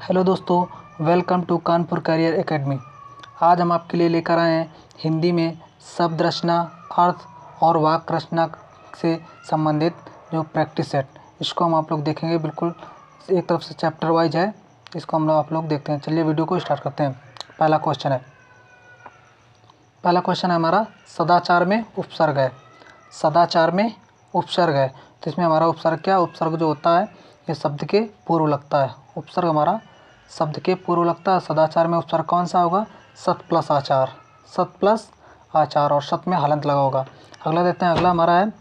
Hello दोस्तों, welcome to Kanpur career academy. आज हम आपके लिए लेकर आए हैं हिंदी में शब्द रचना, अर्थ और वाक्य रचना से संबंधित जो प्रैक्टिस सेट। इसको हम आप लोग देखेंगे, बिल्कुल एक तरफ से चैप्टर वाइज है। इसको हम लोग आप लोग देखते हैं। चलिए वीडियो को स्टार्ट करते हैं। पहला क्वेश्चन है हमारा, सदाचार में उपसर्ग है। सदाचार में उपसर्ग है तो इसमें हमारा उपसर्ग क्या, उपसर्ग जो होता है ये शब्द के पूर्व लगता है। उपसर्ग हमारा शब्द के पूर्व लगता है। सदाचार में उपसर्ग कौन सा होगा? सत प्लस आचार। सत प्लस आचार और सत में हलंत लगा होगा। अगला देते हैं। अगला हमारा है,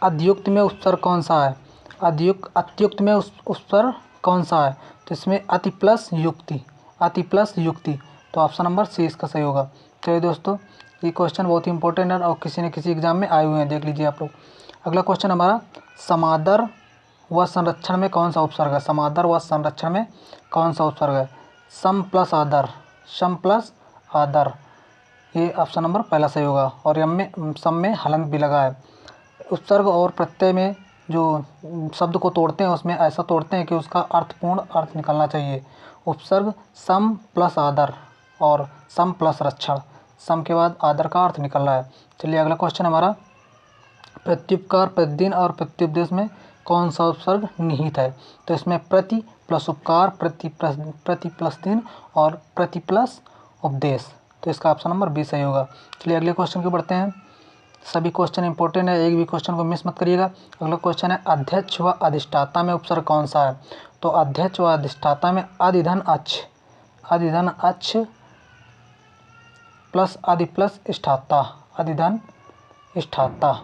अद्युक्त में उपसर्ग कौन सा है? अत्युक्त में उपसर्ग कौन सा है? तो इसमें अति प्लस युक्ति। अति प्लस युक्ति, तो ऑप्शन नंबर सी इसका सही होगा। चलिए दोस्तों, ये क्वेश्चन बहुत ही इंपॉर्टेंट है और किसी न किसी एग्जाम में आए हुए हैं, देख लीजिए आप लोग। अगला क्वेश्चन हमारा, समादर व संरक्षण में कौन सा उपसर्ग है? समादर व संरक्षण में कौन सा उपसर्ग है? सम प्लस आदर। सम प्लस आदर, ये ऑप्शन नंबर पहला सही होगा। और यम में सम में हलंत भी लगा है। उपसर्ग और प्रत्यय में जो शब्द को तोड़ते हैं उसमें ऐसा तोड़ते हैं कि उसका अर्थपूर्ण अर्थ निकलना चाहिए। उपसर्ग सम प्लस आदर और सम प्लस रक्षण, सम के बाद आदर का अर्थ निकल रहा है। चलिए अगला क्वेश्चन हमारा, प्रत्युपकार, प्रतिदिन और प्रत्युपदेश में कौन सा उपसर्ग निहित है? तो इसमें प्रति प्लस उपकार, प्रति प्लस दिन और प्रति प्लस उपदेश, तो इसका ऑप्शन नंबर बी सही होगा। चलिए अगले क्वेश्चन को बढ़ते हैं। सभी क्वेश्चन इंपॉर्टेंट है, एक भी क्वेश्चन को मिस मत करिएगा। अगला क्वेश्चन है, अध्यक्ष व अधिष्ठाता में उपसर्ग कौन सा है? तो अध्यक्ष व अधिष्ठाता में अधिधन अच्छ, अधिधन अच्छ प्लस आदि प्लस इष्ठाता, अधिधन इष्ठाता,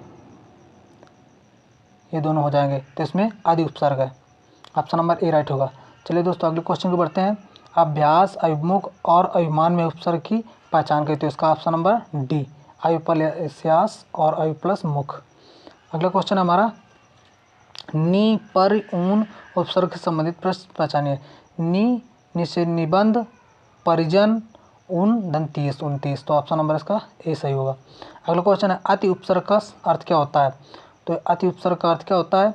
ये दोनों हो जाएंगे। तो इसमें आदि उपसर्ग है, ऑप्शन नंबर ए राइट होगा। चलिए दोस्तों अगले क्वेश्चन को बढ़ते हैं। अभ्यास, अभिमुख और अभिमान में उपसर्ग की पहचान करें। तो इसका ऑप्शन नंबर डी, अभि प्लस और अभि प्लस मुख। अगला क्वेश्चन हमारा, नी पर ऊन उपसर्ग से संबंधित प्रश्न पहचानिए। नी से निबंध, परिजन, उन, दंतीस, 29, तो ऑप्शन नंबर इसका ए सही होगा। अगला क्वेश्चन है, अति उपसर्ग का अर्थ क्या होता है? तो अति उपसर्ग का अर्थ क्या होता है?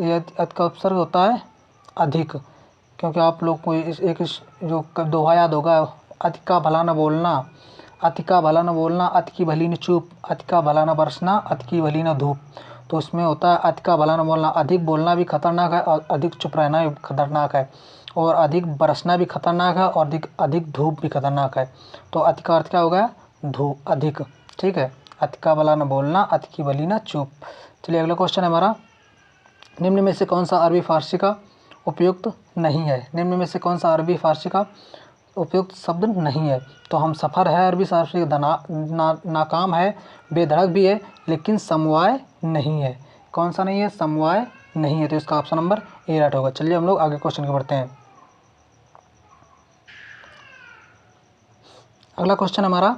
ये अति का उपसर्ग होता है अधिक, क्योंकि आप लोग को एक जो दोहा याद होगा, अति का भला न बोलना, अति का भला न बोलना, अति की भली न चूप, अति का भला न बरसना, अति की भली न धूप। तो उसमें होता है अति का भला न बोलना, अधिक बोलना भी खतरनाक है और अधिक चुप रहना भी खतरनाक है, और अधिक बरसना भी खतरनाक है और अधिक धूप भी खतरनाक है। तो अति का अर्थ क्या होगा? धूप, अधिक, ठीक है। अति का भला न बोलना, अति की भली न चूप। चलिए अगला क्वेश्चन है हमारा, निम्न में से कौन सा अरबी फारसी का उपयुक्त नहीं है? निम्न में से कौन सा अरबी फारसी का उपयुक्त शब्द नहीं है? तो हम सफ़र है अरबी फारसी, नाकाम है, बेधड़क भी है, लेकिन समवाय नहीं है। कौन सा नहीं है? समवाय नहीं है, तो इसका ऑप्शन नंबर ए राइट होगा। चलिए हम लोग आगे क्वेश्चन को बढ़ते हैं। अगला क्वेश्चन हमारा,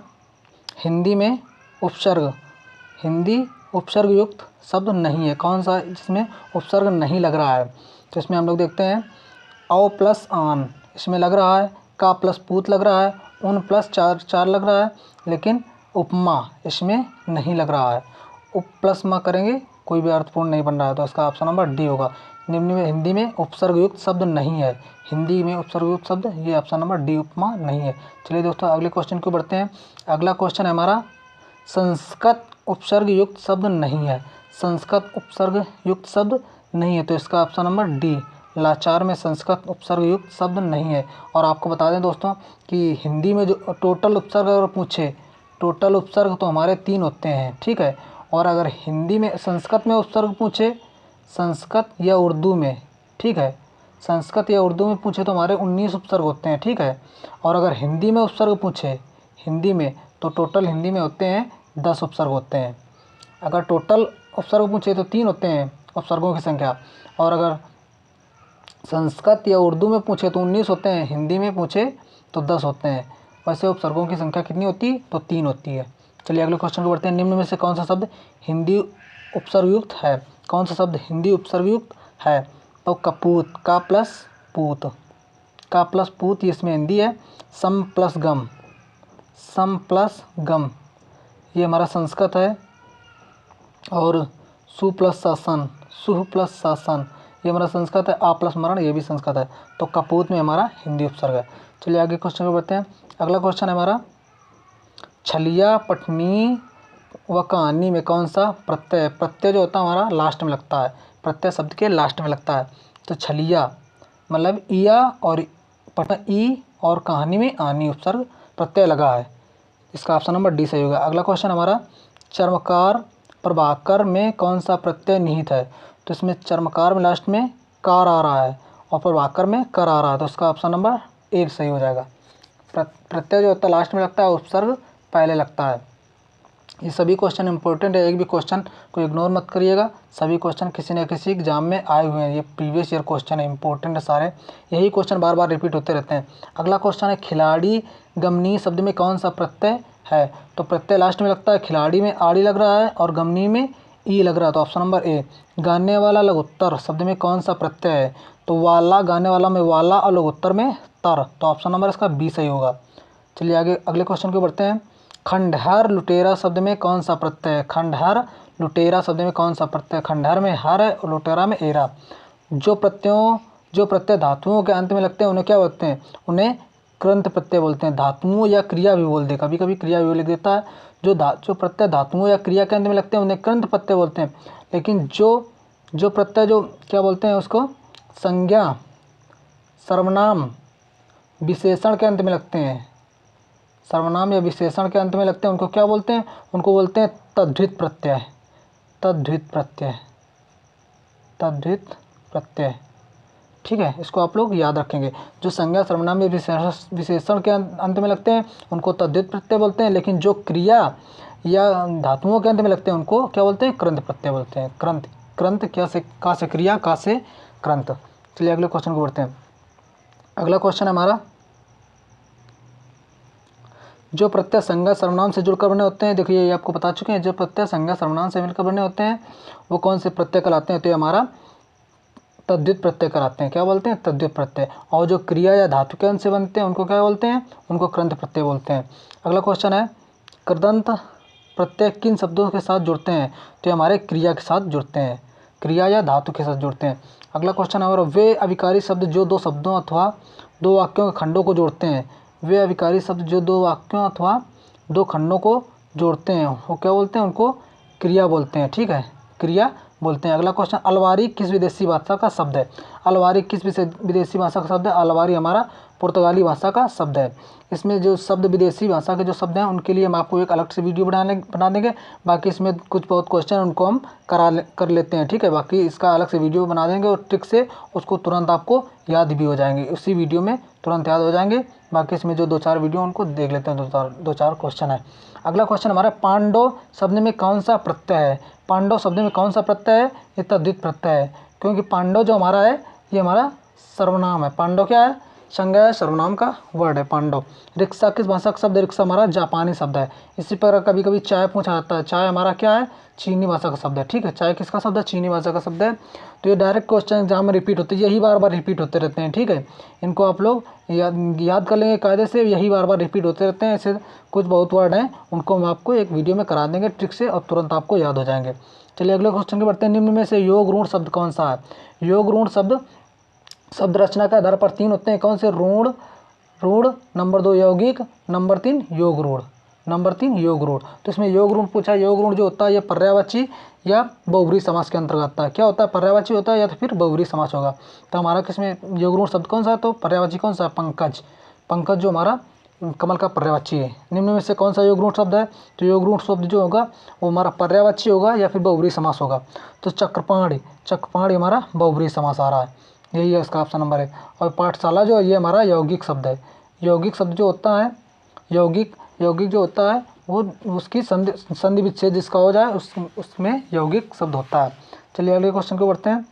हिंदी में उपसर्ग, हिंदी उपसर्ग युक्त शब्द नहीं है। कौन सा जिसमें उपसर्ग नहीं लग रहा है? तो इसमें हम लोग देखते हैं, औ प्लस आन इसमें लग रहा है, का प्लस पूत लग रहा है, उन प्लस चार लग रहा है, लेकिन उपमा इसमें नहीं लग रहा है। उप प्लस मा करेंगे कोई भी अर्थपूर्ण नहीं बन रहा है, तो इसका ऑप्शन नंबर डी होगा। निम्न में हिंदी में उपसर्ग युक्त शब्द नहीं है। हिंदी में उपसर्ग युक्त शब्द, ये ऑप्शन नंबर डी, उपमा नहीं है। चलिए दोस्तों अगले क्वेश्चन को बढ़ते हैं। अगला क्वेश्चन है हमारा, संस्कृत उपसर्ग युक्त शब्द नहीं है। संस्कृत उपसर्ग युक्त शब्द नहीं है, तो इसका ऑप्शन नंबर डी, लाचार में संस्कृत उपसर्ग युक्त शब्द नहीं है। और आपको बता दें दोस्तों कि हिंदी में जो टोटल उपसर्ग अगर पूछे, टोटल उपसर्ग तो हमारे 3 होते हैं, ठीक है। और अगर हिंदी में संस्कृत में उपसर्ग पूछे, संस्कृत या उर्दू में, ठीक है, संस्कृत या उर्दू में पूछे तो हमारे 19 उपसर्ग होते हैं, ठीक है। और अगर हिंदी में उपसर्ग पूछे, हिंदी में, तो टोटल हिंदी में होते हैं 10 उपसर्ग होते हैं। अगर टोटल उपसर्ग पूछे तो 3 होते हैं उपसर्गों की संख्या, और अगर संस्कृत या उर्दू में पूछे तो 19 होते हैं, हिंदी में पूछे तो 10 होते हैं। वैसे उपसर्गों की संख्या कितनी होती है? तो 3 होती है। चलिए अगले क्वेश्चन को बढ़ते हैं। निम्न में से कौन सा शब्द हिंदी उपसर्गयुक्त है? कौन सा शब्द हिंदी उपसर्गयुक्त है? तो कपूत, का प्लस पूत, का प्लस पूत, ये इसमें हिंदी है। सम प्लस गम, सम प्लस गम, ये हमारा संस्कृत है। और सु प्लस शासन, सुह प्लस शासन, ये हमारा संस्कृत है, आ प्लस मरण ये भी संस्कृत है, तो कपूत में हमारा हिंदी उपसर्ग है। चलिए आगे क्वेश्चन को बढ़ते हैं। अगला क्वेश्चन है हमारा, छलिया, पठनी व कहानी में कौन सा प्रत्यय है? प्रत्यय जो होता है हमारा लास्ट में लगता है, प्रत्यय शब्द के लास्ट में लगता है। तो छलिया मतलब इया और पठन ई और कहानी में आनी उपसर्ग प्रत्यय लगा है, इसका ऑप्शन नंबर डी सही होगा। अगला क्वेश्चन हमारा, चर्मकार प्रभाकर में कौन सा प्रत्यय निहित है? तो इसमें चर्मकार में लास्ट में कार आ रहा है और प्रभाकर में कर आ रहा है, तो इसका ऑप्शन नंबर ए सही हो जाएगा। प्रत्यय जो होता है लास्ट में लगता है, उपसर्ग पहले लगता है। ये सभी क्वेश्चन इंपॉर्टेंट है, एक भी क्वेश्चन को इग्नोर मत करिएगा, सभी क्वेश्चन किसी न किसी एग्जाम में आए हुए हैं, ये प्रीवियस ईयर क्वेश्चन है, इंपॉर्टेंट है सारे, यही क्वेश्चन बार बार रिपीट होते रहते हैं। अगला क्वेश्चन है, खिलाड़ी गमनी शब्द में कौन सा प्रत्यय है? तो प्रत्यय लास्ट में लगता है, खिलाड़ी में आड़ी लग रहा है और गमनी में ई लग रहा है, तो ऑप्शन नंबर ए। गाने वाला लघुत्तर शब्द में कौन सा प्रत्यय है? तो वाला, गाने वाला में वाला और लघुत्तर में तर, तो ऑप्शन नंबर इसका बी सही होगा। चलिए आगे अगले क्वेश्चन को बढ़ते हैं। खंडहर लुटेरा शब्द में कौन सा प्रत्यय है? खंडहर लुटेरा शब्द में कौन सा प्रत्यय? खंडहर में हर है और लुटेरा में एरा। जो प्रत्यय धातुओं के अंत में लगते हैं उन्हें क्या बोलते हैं? उन्हें कृंत प्रत्यय बोलते हैं। धातुओं या क्रिया भी बोल दे, कभी कभी क्रिया भी लिख देता है। जो प्रत्यय धातुओं या क्रिया के अंत में लगते हैं उन्हें कृंत प्रत्यय बोलते हैं। लेकिन जो प्रत्यय जो क्या बोलते हैं उसको, संज्ञा, सर्वनाम, विशेषण के अंत में लगते हैं, सर्वनाम या विशेषण के अंत में लगते हैं, उनको क्या बोलते हैं? उनको बोलते हैं तद्धित प्रत्यय। तद्धित प्रत्यय, तद्धित प्रत्यय, ठीक है, इसको आप लोग याद रखेंगे। जो संज्ञा, सर्वनाम या विशेषण के अंत में लगते हैं उनको तद्धित प्रत्यय बोलते हैं, लेकिन जो क्रिया या धातुओं के अंत में लगते हैं उनको क्या बोलते हैं? कृंत प्रत्यय बोलते हैं। कृंत, कृंत क्या से, का से क्रिया, का से कृंत। चलिए अगले क्वेश्चन को बढ़ते हैं। अगला क्वेश्चन है हमारा, जो प्रत्यय संज्ञा सर्वनाम से जुड़कर बने होते हैं, देखिए ये आपको बता चुके हैं, जो प्रत्यय संज्ञा सर्वनाम से मिलकर बने होते हैं वो कौन से प्रत्यय कहलाते हैं? तो ये हमारा तद्धित प्रत्यय कहलाते हैं। क्या बोलते हैं? तद्धित प्रत्यय। और जो क्रिया या धातु के अंत से बनते हैं उनको क्या बोलते हैं? उनको कृंत प्रत्यय बोलते हैं। अगला क्वेश्चन है, कृदंत प्रत्यय किन शब्दों के साथ जुड़ते हैं? तो ये हमारे क्रिया के साथ जुड़ते हैं, क्रिया या धातु के साथ जुड़ते हैं। अगला क्वेश्चन है, वे अविकारी शब्द जो दो शब्दों अथवा दो वाक्यों के खंडों को जोड़ते हैं। वे अविकारी शब्द जो दो वाक्यों अथवा दो खंडों को जोड़ते हैं वो क्या बोलते हैं? उनको क्रिया बोलते हैं, ठीक है, क्रिया बोलते हैं। अगला क्वेश्चन, अलवारी किस विदेशी भाषा का शब्द है? अलवारी किस विदेशी भाषा का शब्द है? अलवारी हमारा पुर्तगाली भाषा का शब्द है। इसमें जो शब्द विदेशी भाषा के जो शब्द हैं उनके लिए हम आपको एक अलग से वीडियो बना देंगे। बाकी इसमें कुछ बहुत क्वेश्चन उनको हम कर लेते हैं, ठीक है, बाकी इसका अलग से वीडियो बना देंगे और ट्रिक से उसको तुरंत आपको याद भी हो जाएंगे, उसी वीडियो में तुरंत याद हो जाएंगे। बाकी इसमें जो 2-4 वीडियो उनको देख लेते हैं, 2-4 क्वेश्चन है। अगला क्वेश्चन हमारा, पांडव शब्द में कौन सा प्रत्यय है? पांडव शब्द में कौन सा प्रत्यय है? ये तद्धित प्रत्यय है, क्योंकि पांडव जो हमारा है ये हमारा सर्वनाम है। पांडव क्या है? संज्ञा है, सर्वनाम का वर्ड है पांडव। रिक्शा किस भाषा का शब्द है? रिक्शा हमारा जापानी शब्द है। इसी पर कभी कभी चाय पूछा जाता है, चाय हमारा क्या है? चीनी भाषा का शब्द है, ठीक है, चाय किसका शब्द है? चीनी भाषा का शब्द है। तो ये डायरेक्ट क्वेश्चन एग्जाम में रिपीट होते हैं, यही बार बार रिपीट होते रहते हैं, ठीक है, इनको आप लोग याद कर लेंगे कायदे से, यही बार बार रिपीट होते रहते हैं। ऐसे कुछ बहुत वर्ड हैं उनको हम आपको एक वीडियो में करा देंगे ट्रिक से और तुरंत आपको याद हो जाएंगे। चलिए अगले क्वेश्चन के बढ़ते हैं। निम्न में से योग ऋण शब्द कौन सा है? योग ऋण शब्द रचना के आधार पर 3 होते हैं, कौन से? ऋण, नंबर 2 यौगिक, नंबर 3 योग ऋण। तो इसमें योग ऋण पूछा है। योग ऋण जो होता है ये पर्यायवाची या बहुब्रीहि समास के अंतर्गत आता है। क्या होता है? पर्यायवाची होता है या तो फिर बहुब्रीहि समास होगा। तो हमारा किसमें योग ऋण शब्द कौन सा है? तो पर्यायवाची कौन सा? पंकज। पंकज जो हमारा कमल का पर्यायवाची है। निम्न में से कौन सा योग ऋण शब्द है? तो योग ऋण शब्द जो होगा वो हमारा पर्यायवाची होगा या फिर बहुब्रीहि समास होगा। तो चक्रपाणी हमारा बहुब्रीहि समास आ रहा है, यही है इसका ऑप्शन नंबर है। और पाठशाला जो है ये हमारा यौगिक शब्द है। यौगिक शब्द जो होता है, यौगिक जो होता है वो उसकी संधि विच्छेद जिसका हो जाए उसमें यौगिक शब्द होता है। चलिए अगले क्वेश्चन को बढ़ते हैं।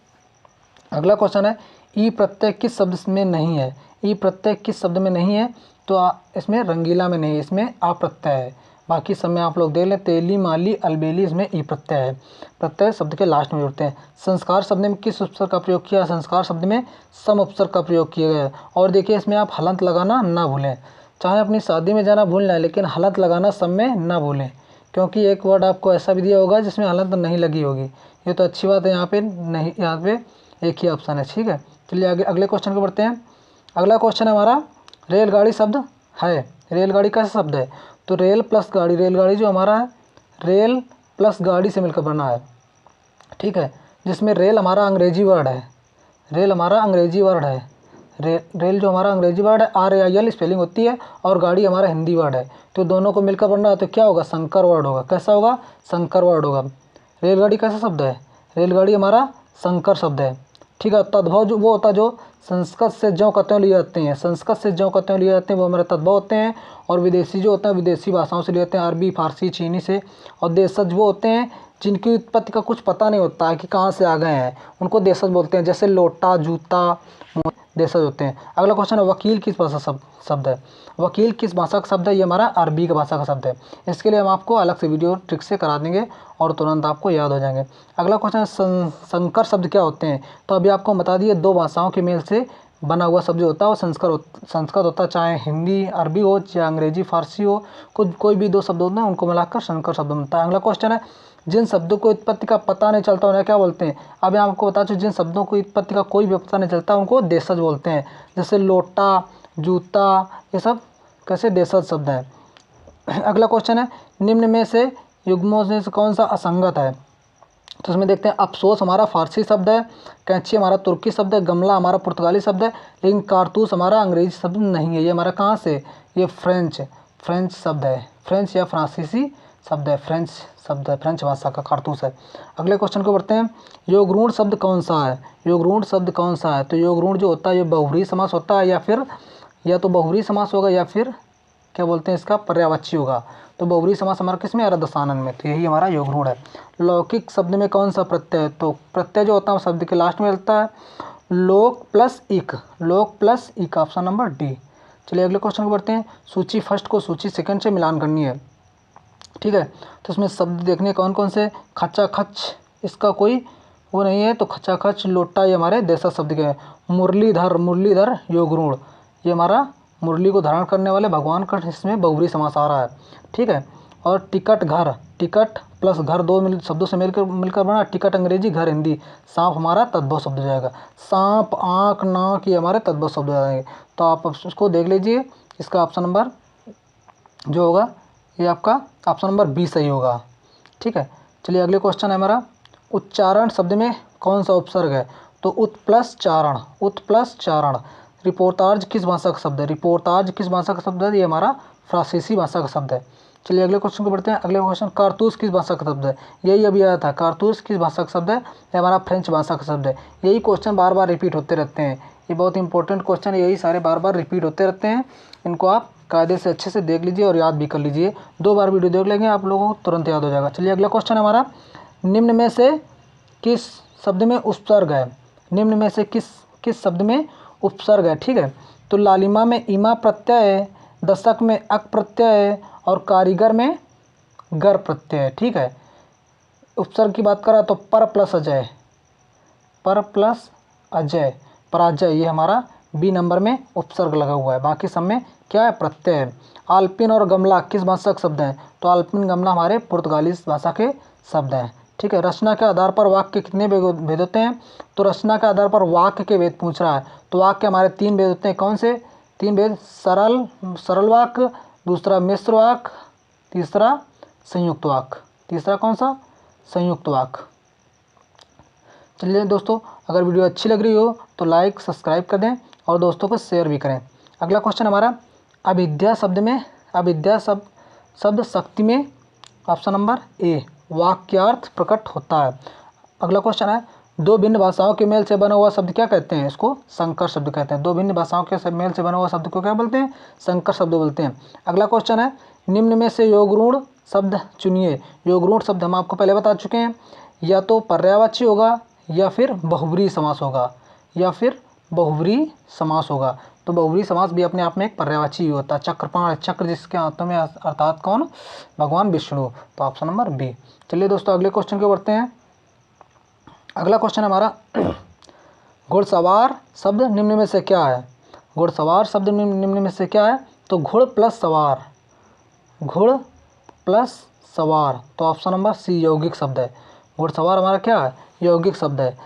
अगला क्वेश्चन है, ई प्रत्यय किस शब्द में नहीं है? ई प्रत्यय किस शब्द में नहीं है? तो इसमें रंगीला में नहीं है, इसमें आ प्रत्यय है। बाकी सब में आप लोग देख लें, तेली, माली, अलबेली, इसमें ई प्रत्यय है। प्रत्यय शब्द के लास्ट में जुड़ते हैं। संस्कार शब्द में किस उपसर्ग का प्रयोग किया? संस्कार शब्द में सम उपसर्ग का प्रयोग किया गया है। और देखिए इसमें आप हलंत लगाना ना भूलें, चाहे अपनी शादी में जाना भूल जाए लेकिन हलंत लगाना सब में ना भूलें, क्योंकि एक वर्ड आपको ऐसा भी दिया होगा जिसमें हलंत नहीं लगी होगी। ये तो अच्छी बात है, यहाँ पे नहीं, यहाँ पे एक ही ऑप्शन है। ठीक है, चलिए आगे अगले क्वेश्चन को बढ़ते हैं। अगला क्वेश्चन है हमारा रेलगाड़ी शब्द है। रेलगाड़ी कैसा शब्द है? तो रेल प्लस गाड़ी, रेलगाड़ी जो हमारा है रेल प्लस गाड़ी से मिलकर बना है। ठीक है, जिसमें रेल हमारा अंग्रेजी वर्ड है, रेल हमारा अंग्रेजी वर्ड है, रेल जो हमारा अंग्रेजी वर्ड है RAIL स्पेलिंग होती है, और गाड़ी हमारा हिंदी वर्ड है। तो दोनों को मिलकर बनना है तो क्या होगा? संकर वर्ड होगा। कैसा होगा? संकर वर्ड होगा। रेलगाड़ी कैसा शब्द है? रेलगाड़ी हमारा संकर शब्द है। ठीक है, तद्भव जो वो होता है जो संस्कृत से ज्यों का त्यों लिए जाते हैं, संस्कृत से ज्यों का त्यों लिए जाते हैं, वो हमारे तद्भव होते हैं। और विदेशी जो होते हैं विदेशी भाषाओं से लिए जाते हैं, अरबी, फारसी, चीनी से। और देशज वो होते हैं जिनकी उत्पत्ति का कुछ पता नहीं होता है कि कहाँ से आ गए हैं, उनको देशज बोलते हैं। जैसे लोटा, जूता, देशज होते हैं। अगला क्वेश्चन है वकील किस भाषा शब्द है? वकील किस भाषा का शब्द है? ये हमारा अरबी का भाषा का शब्द है। इसके लिए हम आपको अलग से वीडियो ट्रिक से करा देंगे और तुरंत आपको याद हो जाएंगे। अगला क्वेश्चन है संकर शब्द क्या होते हैं? तो अभी आपको बता दिए, दो भाषाओं के मेल से बना हुआ शब्द जो होता है वो संस्कृत होता है, चाहे हिंदी अरबी हो, चाहे अंग्रेजी फारसी हो, कोई भी दो शब्द होते हैं उनको मिलाकर संकर शब्द बनता है। अगला क्वेश्चन है जिन शब्दों को उत्पत्ति का पता नहीं चलता उन्हें क्या बोलते हैं? अब यहाँ आपको बता चुके जिन शब्दों को उत्पत्ति का कोई भी पता नहीं चलता उनको देशज बोलते हैं। जैसे लोटा, जूता, ये सब कैसे देशज शब्द हैं। अगला क्वेश्चन है निम्न में से युग्मों में से कौन सा असंगत है? तो इसमें देखते हैं अफसोस हमारा फारसी शब्द है, कैंची हमारा तुर्की शब्द है, गमला हमारा पुर्तगाली शब्द है, लेकिन कारतूस हमारा अंग्रेजी शब्द नहीं है। ये हमारा कहाँ से? ये फ्रेंच शब्द है, फ्रेंच या फ्रांसीसी शब्द है, फ्रेंच शब्द है, फ्रेंच भाषा का कारतूस है। अगले क्वेश्चन को बढ़ते हैं। योगरूढ़ शब्द कौन सा है? योगरूढ़ शब्द कौन सा है? तो योगरूढ़ जो होता है ये बहुव्रीहि समास होता है, या तो बहुव्रीहि समास होगा या फिर क्या बोलते हैं इसका पर्यायवाची होगा। तो बहुव्रीहि समास हमारा किस में? अर्धसानन में। तो यही हमारा योगरूढ़ है। लौकिक शब्द में कौन सा प्रत्यय है? तो प्रत्यय जो होता है शब्द के लास्ट में मिलता है। लोक प्लस इक, लोक प्लस इक, ऑप्शन नंबर डी। चलिए अगले क्वेश्चन को बढ़ते हैं। सूची फर्स्ट को सूची सेकंड से मिलान करनी है। ठीक है, तो इसमें शब्द देखने कौन कौन से? खच्चा खच, इसका कोई वो नहीं है, तो खच्चा खच, लोटा ये हमारे देशज शब्द के हैं। मुरलीधर, मुरलीधर योगरूढ़, ये हमारा मुरली को धारण करने वाले भगवान का इसमें बहुव्रीहि समास आ रहा है। ठीक है, और टिकट घर, टिकट प्लस घर दो शब्दों से मिलकर बना। टिकट अंग्रेजी, घर हिंदी। सांप हमारा तद्भव शब्द हो जाएगा। सांप, आँख, नाक ये हमारे तद्भव शब्द हो जाएंगे। तो आप उसको देख लीजिए, इसका ऑप्शन नंबर जो होगा ये आपका ऑप्शन नंबर बी सही होगा। ठीक है, चलिए अगले क्वेश्चन है हमारा उच्चारण शब्द में कौन सा उपसर्ग है? तो उत प्लस चारण, उत प्लस चारण। रिपोर्ताज किस भाषा का शब्द है? रिपोर्ताज किस भाषा का शब्द है? ये हमारा फ्रांसीसी भाषा का शब्द है। चलिए अगले क्वेश्चन को बढ़ते हैं। अगले क्वेश्चन कारतूस किस भाषा का शब्द है? यही अभी आया था, कारतूस किस भाषा का शब्द है? ये हमारा फ्रेंच भाषा का शब्द है। यही क्वेश्चन बार बार रिपीट होते रहते हैं, ये बहुत इंपॉर्टेंट क्वेश्चन है, यही सारे बार बार रिपीट होते रहते हैं। इनको आप कायदे से अच्छे से देख लीजिए और याद भी कर लीजिए। 2 बार वीडियो देख लेंगे आप लोगों को तुरंत याद हो जाएगा। चलिए अगला क्वेश्चन हमारा निम्न में से किस शब्द में उपसर्ग है? निम्न में से किस शब्द में उपसर्ग है? ठीक है, तो लालिमा में इमा प्रत्यय है, दशक में अक प्रत्यय है, और कारीगर में गर प्रत्यय है। ठीक है, उपसर्ग की बात करा तो पर प्लस अजय, पर प्लस अजय, पराजय, ये हमारा बी नंबर में उपसर्ग लगा हुआ है। बाकी सब में क्या है? प्रत्यय है। आल्पिन और गमला किस भाषा के शब्द हैं? तो आल्पिन, गमला हमारे पुर्तगाली भाषा के शब्द हैं। ठीक है, रचना के आधार पर वाक्य के कितने भेद होते हैं? तो रचना के आधार पर वाक्य के भेद पूछ रहा है, तो वाक्य हमारे 3 भेद होते हैं। कौन से 3 भेद? सरल वाक्य, दूसरा मिश्र वाक्य, तीसरा संयुक्त वाक्य। तीसरा कौन सा? संयुक्त वाक्य। चलिए दोस्तों, अगर वीडियो अच्छी लग रही हो तो लाइक सब्सक्राइब कर दें और दोस्तों को शेयर भी करें। अगला क्वेश्चन हमारा अविद्या शब्द में, अविद्या शब्द शक्ति में ऑप्शन नंबर ए वाक्यार्थ प्रकट होता है। अगला क्वेश्चन है 2 भिन्न भाषाओं के मेल से बना हुआ शब्द क्या कहते हैं? इसको संकर शब्द कहते हैं। 2 भिन्न भाषाओं के मेल से बना हुआ शब्द को क्या बोलते हैं? संकर शब्द बोलते हैं। अगला क्वेश्चन है निम्न में से योगरूढ़ शब्द चुनिए। योगरूढ़ शब्द हम आपको पहले बता चुके हैं, या तो पर्यायवाची होगा या फिर बहुव्रीहि समास होगा, या फिर बहुव्रीहि समास होगा। तो बहुव्रीहि समास भी अपने आप में एक पर्यायवाची ही होता है। चक्रपाण, चक्र जिसके हाथों में, अर्थात कौन? भगवान विष्णु। तो ऑप्शन नंबर बी। चलिए दोस्तों अगले क्वेश्चन को बढ़ते हैं। अगला क्वेश्चन हमारा घुड़सवार शब्द निम्न में से क्या है? घुड़सवार शब्द निम्न में से क्या है? तो घुड़ प्लस सवार, घुड़ प्लस सवार। तो ऑप्शन नंबर सी यौगिक शब्द है। घुड़सवार हमारा क्या है? यौगिक शब्द है,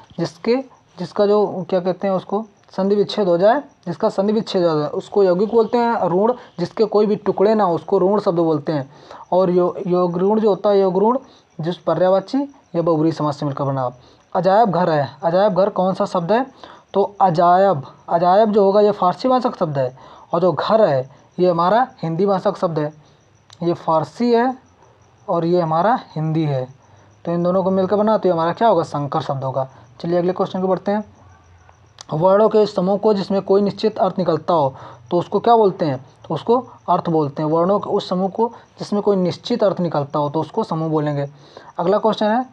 जिसका जो क्या कहते हैं उसको संधि विच्छेद हो जाए, जिसका संधि विच्छेद हो जाए उसको यौगिक बोलते हैं। ऋण जिसके कोई भी टुकड़े ना हो उसको ऋण शब्द बोलते हैं। और योग ऋण जो होता है योग ऋण जिस पर्यायवाची या बहुब्रीहि समास से मिलकर बना। अजायब घर है, अजायब घर कौन सा शब्द है? तो अजायब, अजायब जो होगा ये फारसी भाषा का शब्द है, और जो घर है ये हमारा हिंदी भाषा का शब्द है। ये फारसी है और ये हमारा हिंदी है, तो इन दोनों को मिलकर बना तो ये हमारा क्या होगा? संकर शब्द होगा। चलिए अगले क्वेश्चन को बढ़ते हैं। वर्णों के समूह को जिसमें कोई निश्चित अर्थ निकलता हो तो उसको क्या बोलते हैं? तो उसको अर्थ बोलते हैं। वर्णों के उस समूह को जिसमें कोई निश्चित अर्थ निकलता हो तो उसको समूह बोलेंगे। अगला क्वेश्चन है,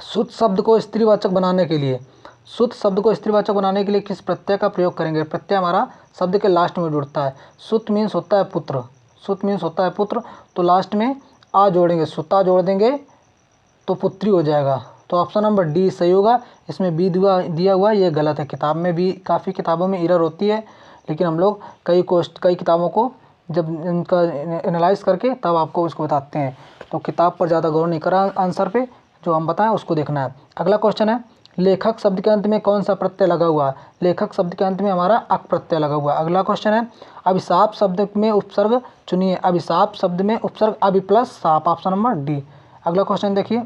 शुद्ध शब्द को स्त्रीवाचक बनाने के लिए, शुद्ध शब्द को स्त्रीवाचक बनाने के लिए किस प्रत्यय का प्रयोग करेंगे? प्रत्यय हमारा शब्द के लास्ट में जुड़ता है। सुत मीन्स होता है पुत्र, सुत मीन्स होता है पुत्र, तो लास्ट में आ जोड़ेंगे, सुता जोड़ देंगे तो पुत्री हो जाएगा। तो ऑप्शन नंबर डी सही होगा। इसमें बी दिया हुआ ये गलत है। किताब में भी काफ़ी किताबों में एरर होती है, लेकिन हम लोग कई किताबों को जब इनका एनालाइज करके तब आपको उसको बताते हैं। तो किताब पर ज़्यादा गौर नहीं करा, आंसर पे जो हम बताएं उसको देखना है। अगला क्वेश्चन है, लेखक शब्द के अंत में कौन सा प्रत्यय लगा हुआ है? लेखक शब्द के अंत में हमारा अक प्रत्यय लगा हुआ है। अगला क्वेश्चन है, अभिशाप शब्द में उपसर्ग चुनिए। अभिशाप शब्द में उपसर्ग अभि प्लस साप, ऑप्शन नंबर डी। अगला क्वेश्चन देखिए,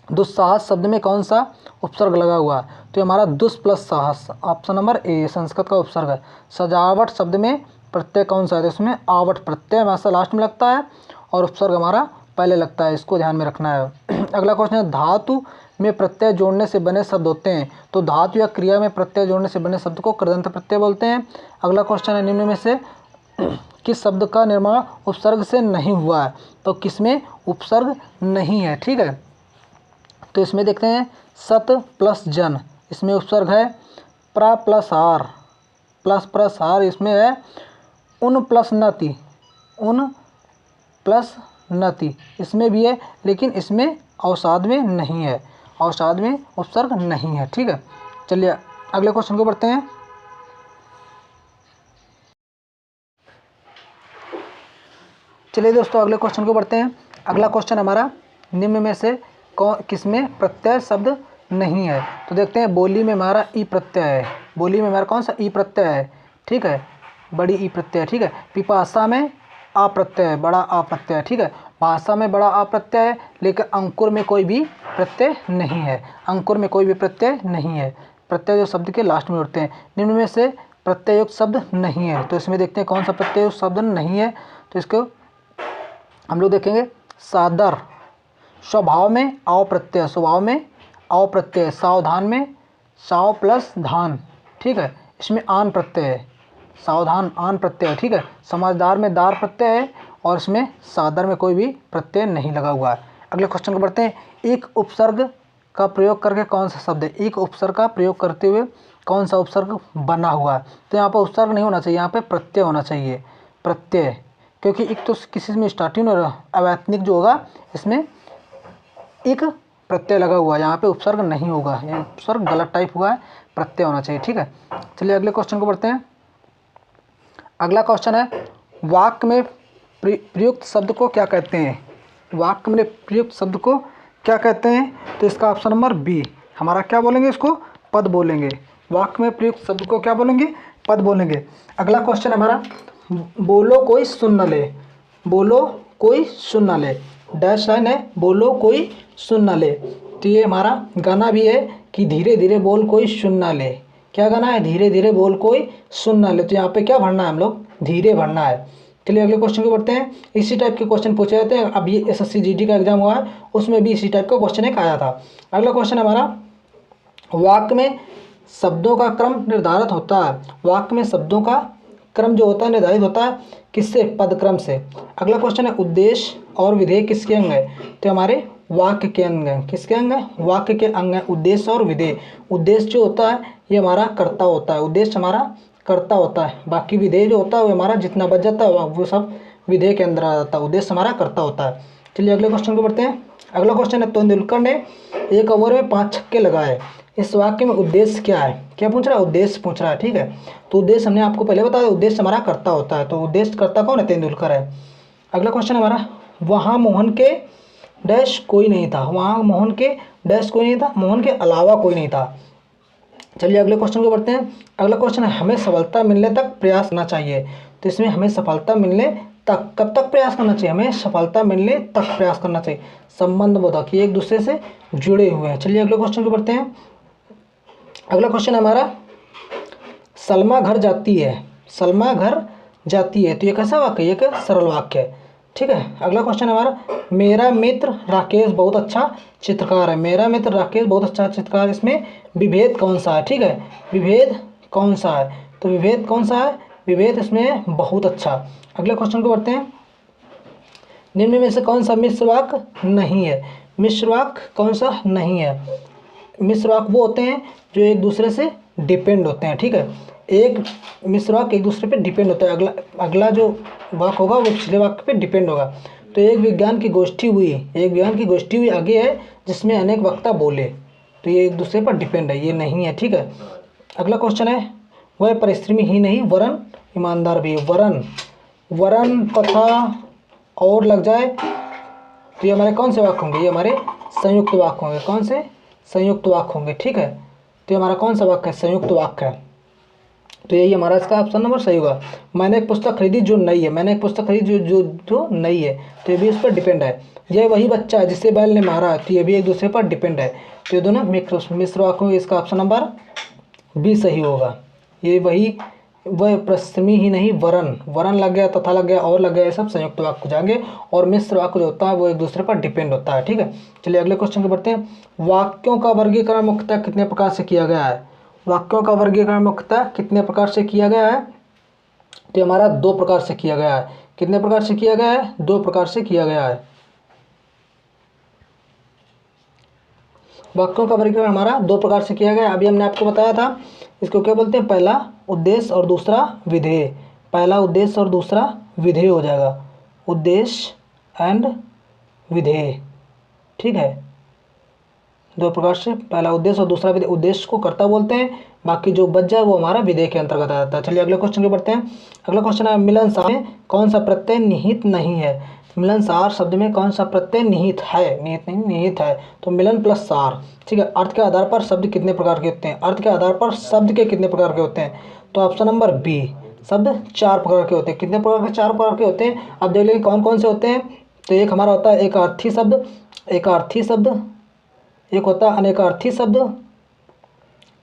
दुस्साहस शब्द में कौन सा उपसर्ग लगा हुआ है? तो हमारा दुस प्लस साहस, ऑप्शन नंबर ए संस्कृत का उपसर्ग है। सजावट शब्द में प्रत्यय कौन सा है? तो इसमें आवट प्रत्यय हमारा लास्ट में लगता है और उपसर्ग हमारा पहले लगता है, इसको ध्यान में रखना है। अगला क्वेश्चन है, धातु में प्रत्यय जोड़ने से बने शब्द होते हैं तो धातु या क्रिया में प्रत्यय जोड़ने से बने शब्द को कृदंत प्रत्यय बोलते हैं। अगला क्वेश्चन है, निम्न में से किस शब्द का निर्माण उपसर्ग से नहीं हुआ है? तो किसमें उपसर्ग नहीं है? ठीक है, तो इसमें देखते हैं, सत प्लस जन इसमें उपसर्ग है, प्रा प्लस आर प्लस आर इसमें है, उन प्लस नति, उन प्लस नति इसमें भी है, लेकिन इसमें अवसाद में नहीं है, अवसाद में उपसर्ग नहीं है। ठीक है, चलिए अगले क्वेश्चन को बढ़ते हैं। चलिए दोस्तों अगले क्वेश्चन को बढ़ते हैं। अगला क्वेश्चन हमारा, निम्न में से किसमें प्रत्यय शब्द नहीं है? तो देखते हैं, बोली में हमारा ई प्रत्यय है, बोली में हमारा कौन सा ई प्रत्यय है? ठीक है, बड़ी ई प्रत्यय। ठीक है, पिपासा में आ प्रत्यय है, बड़ा आ प्रत्यय है। ठीक है, भाषा में बड़ा आ प्रत्यय है, लेकिन अंकुर में कोई भी प्रत्यय नहीं है, अंकुर में कोई भी प्रत्यय नहीं है। प्रत्यय जो शब्द के लास्ट में उठते हैं। निम्न में से प्रत्ययुक्त शब्द नहीं है, तो इसमें देखते हैं कौन सा प्रत्ययुक्त शब्द नहीं है। तो इसको हम लोग देखेंगे, सादर, स्वभाव में आव प्रत्यय, स्वभाव में आव प्रत्यय, सावधान में साव प्लस धान। ठीक है, इसमें आन प्रत्यय है, सावधान आन प्रत्यय। ठीक है, समझदार में दार प्रत्यय है और इसमें सादर में कोई भी प्रत्यय नहीं लगा हुआ है। अगले क्वेश्चन को बढ़ते हैं, एक उपसर्ग का प्रयोग करके कौन सा शब्द है? एक उपसर्ग का प्रयोग करते हुए कौन सा उपसर्ग बना हुआ है? तो यहाँ पर उपसर्ग नहीं होना चाहिए, यहाँ पे प्रत्यय होना चाहिए, प्रत्यय, क्योंकि एक तो किसी में स्टार्टिंग और अवैतनिक जो होगा इसमें एक प्रत्यय लगा हुआ है, यहाँ पे उपसर्ग नहीं होगा, ये उपसर्ग गलत टाइप हुआ है, प्रत्यय होना चाहिए। ठीक है, चलिए अगले क्वेश्चन को बढ़ते हैं। अगला क्वेश्चन है, वाक्य में प्रयुक्त शब्द को क्या कहते हैं? वाक्य में प्रयुक्त शब्द को क्या कहते हैं? तो इसका ऑप्शन नंबर बी हमारा क्या बोलेंगे? इसको पद बोलेंगे। वाक्य में प्रयुक्त शब्द को क्या बोलेंगे? पद बोलेंगे। अगला क्वेश्चन हमारा, बोलो कोई सुन न ले, बोलो कोई सुन न ले, डैश लाइन है, बोलो कोई सुन न ले। तो ये हमारा गाना भी है कि धीरे धीरे बोल कोई सुन न ले। क्या गाना है? धीरे धीरे बोल कोई सुन न ले। तो यहाँ पे क्या भरना है? हम लोग धीरे भरना है। चलिए अगले क्वेश्चन को बढ़ते हैं। इसी टाइप के क्वेश्चन पूछे जाते हैं, अब ये SSC GD का एग्जाम हुआ है, उसमें भी इसी टाइप का क्वेश्चन एक आया था। अगला क्वेश्चन हमारा, वाक्य में शब्दों का क्रम निर्धारित होता है, वाक्य में शब्दों का क्रम जो होता है निर्धारित होता है किससे? पद क्रम से। अगला क्वेश्चन है, उद्देश्य और विधेय किसके अंग है? तो हमारे वाक्य के अंग हैं। किसके अंग हैं? वाक्य के अंग हैं, उद्देश्य और विधेय। उद्देश्य जो होता है ये हमारा कर्ता होता है, उद्देश्य हमारा कर्ता होता है, बाकी विधेय जो होता है वो हमारा जितना बच जाता है वो सब विधेय के अंदर आ जाता है, उद्देश्य हमारा कर्ता होता है। चलिए अगले क्वेश्चन को बढ़ते हैं। अगला क्वेश्चन है, तेंदुलकर ने एक ओवर में 5 छक्के लगाए, इस वाक्य में उद्देश्य क्या है? क्या पूछ रहा है? उद्देश्य पूछ रहा है। ठीक है, तो उद्देश्य हमने आपको पहले बताया, उद्देश्य हमारा कर्ता होता है, तो उद्देश्य कर्ता कौन है? तेंदुलकर है। अगला क्वेश्चन हमारा, वहाँ मोहन के डैश कोई नहीं था, वहाँ मोहन के डैश कोई नहीं था, मोहन के अलावा कोई नहीं था। चलिए अगले क्वेश्चन को बढ़ते हैं। अगला क्वेश्चन है हमें सफलता मिलने तक प्रयास करना चाहिए। तो इसमें हमें सफलता मिलने तक, कब तक प्रयास करना चाहिए, हमें सफलता मिलने तक प्रयास करना चाहिए। संबंध बोधक, ये एक दूसरे से जुड़े हुए हैं। चलिए अगले क्वेश्चन को बढ़ते हैं। अगला क्वेश्चन है हमारा सलमा घर जाती है, सलमा घर जाती है। तो ये कैसा वाक्य है, ये एक सरल वाक्य है, ठीक है। अगला क्वेश्चन है हमारा मेरा मित्र राकेश बहुत अच्छा चित्रकार है। मेरा मित्र राकेश बहुत अच्छा चित्रकार, इसमें विभेद कौन सा है, ठीक है, विभेद कौन सा है, तो विभेद कौन सा है, विभेद इसमें बहुत अच्छा। अगले क्वेश्चन को बढ़ते हैं। निम्न में से कौन सा मिश्र वाक्य नहीं है, मिश्र वाक्य कौन सा नहीं है। मिश्र वाक्य वो होते हैं जो एक दूसरे से डिपेंड होते हैं, ठीक है। एक मिश्र वाक्य एक दूसरे पे डिपेंड होता है, अगला जो वाक्य होगा वो पिछले वाक्य पे डिपेंड होगा। तो एक विज्ञान की गोष्ठी हुई, एक विज्ञान की गोष्ठी हुई आगे है जिसमें अनेक वक्ता बोले, तो ये एक दूसरे पर डिपेंड है, ये नहीं है, ठीक है। अगला क्वेश्चन है वह परिश्रमी ही नहीं वरन ईमानदार भी है। वरन, वरन तथा और लग जाए तो ये हमारे कौन से वाक्य होंगे, ये हमारे संयुक्त वाक्य होंगे। कौन से, संयुक्त वाक्य होंगे, ठीक है। तो ये हमारा कौन सा वाक्य है, संयुक्त वाक्य है। तो यही हमारा इसका ऑप्शन नंबर सही होगा। मैंने एक पुस्तक खरीदी जो नई है, मैंने एक पुस्तक खरीदी जो नई है, तो ये भी इस पर डिपेंड है। यह वही बच्चा है जिसे बैल ने मारा, तो ये भी एक दूसरे पर डिपेंड है। तो ये दोनों मिश्र वाक्य होंगे, इसका ऑप्शन नंबर बी सही होगा। ये वही, वह परिश्रमी ही नहीं वरन, वरन लग गया, तथा लग गया, और लग गया, ये सब संयुक्त वाक्य हो जाएंगे। और मिश्र वाक्य जो होता है वो एक दूसरे पर डिपेंड होता है, ठीक है। चलिए अगले क्वेश्चन को बढ़ते हैं। वाक्यों का वर्गीकरण मुख्यतः कितने प्रकार से किया गया है, वाक्यों का वर्गीकरण मुख्यतः कितने प्रकार से किया गया है। तो हमारा दो प्रकार से किया गया है। कितने प्रकार से किया गया है, दो प्रकार से किया गया है। वाक्यों का वर्गीकरण हमारा दो प्रकार से किया गया है। अभी हमने आपको बताया था, इसको क्या बोलते हैं, पहला उद्देश्य और दूसरा विधेय। पहला उद्देश्य और दूसरा विधेय हो जाएगा, उद्देश्य एंड विधेय, ठीक है। दो प्रकार से, पहला उद्देश्य और दूसरा विधेय। उद्देश्य को कर्ता बोलते हैं, बाकी जो बच जाए वो हमारा विधेय के अंतर्गत आ जाता है। चलिए अगले क्वेश्चन को बढ़ते हैं। अगला क्वेश्चन है मिलनसार में कौन सा प्रत्यय निहित नहीं है। मिलनसार शब्द में कौन सा प्रत्यय निहित है, निहित नहीं, निहित है। तो मिलन प्लस सार, ठीक है। अर्थ के आधार पर शब्द कितने प्रकार के होते हैं, अर्थ के आधार पर शब्द के कितने प्रकार के होते हैं। तो ऑप्शन नंबर बी, शब्द चार प्रकार के होते हैं। कितने प्रकार के, चार प्रकार के होते हैं। अब देख लेंगे कौन कौन से होते हैं। तो एक हमारा होता है एक अर्थी शब्द, एक अर्थी शब्द, एक होता है अनेकार्थी शब्द,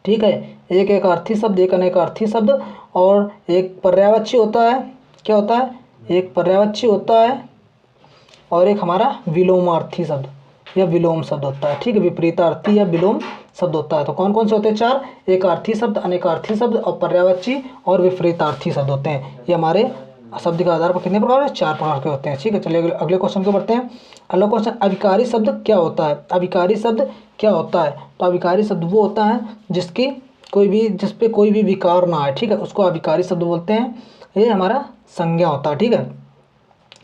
ठीक है। एक एक अर्थी शब्द, एक अनेकार्थी शब्द, और एक पर्यायवाची होता है। क्या होता है, एक पर्यायवाची होता है, और एक हमारा विलोमार्थी शब्द या विलोम शब्द होता है, ठीक है। विपरीतार्थी या विलोम शब्द होता है। तो कौन कौन से होते हैं, चार, एक अर्थी शब्द, अनेकार्थी शब्द और पर्यायवाची और विपरीतार्थी शब्द होते हैं। ये हमारे शब्द के आधार पर कितने प्रकार के, चार प्रकार के होते हैं, ठीक है। चलिए अगले क्वेश्चन को बढ़ते हैं। अगला क्वेश्चन, अविकारी शब्द क्या होता है। अविकारी शब्द क्या होता है। तो अविकारी शब्द वो होता है जिसकी कोई भी, जिस पे कोई भी विकार ना आए, ठीक है, उसको अविकारी शब्द बोलते हैं। ये हमारा संज्ञा होता है, ठीक है।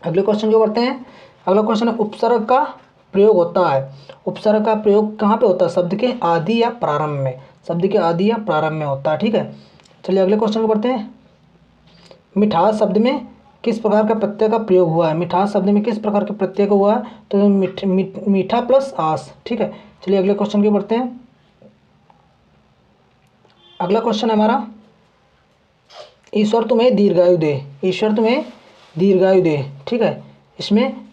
अगले क्वेश्चन को बढ़ते हैं। अगला क्वेश्चन है उपसर्ग का प्रयोग होता है। उपसर्ग का प्रयोग कहाँ पे होता है, शब्द के आदि या प्रारंभ में, शब्द के आदि या प्रारंभ में होता है, ठीक है। चलिए अगले क्वेश्चन को बढ़ते हैं। मिठास शब्द में किस प्रकार का प्रत्यय का प्रयोग हुआ है। मिठास शब्द में किस प्रकार के प्रत्यय का हुआ है, तो मीठा प्लस आस, ठीक है। चलिए अगले क्वेश्चन की बढ़ते हैं। अगला क्वेश्चन है हमारा ईश्वर तुम्हें दीर्घायु दे। ईश्वर तुम्हें दीर्घायु दे, ठीक है। इसमें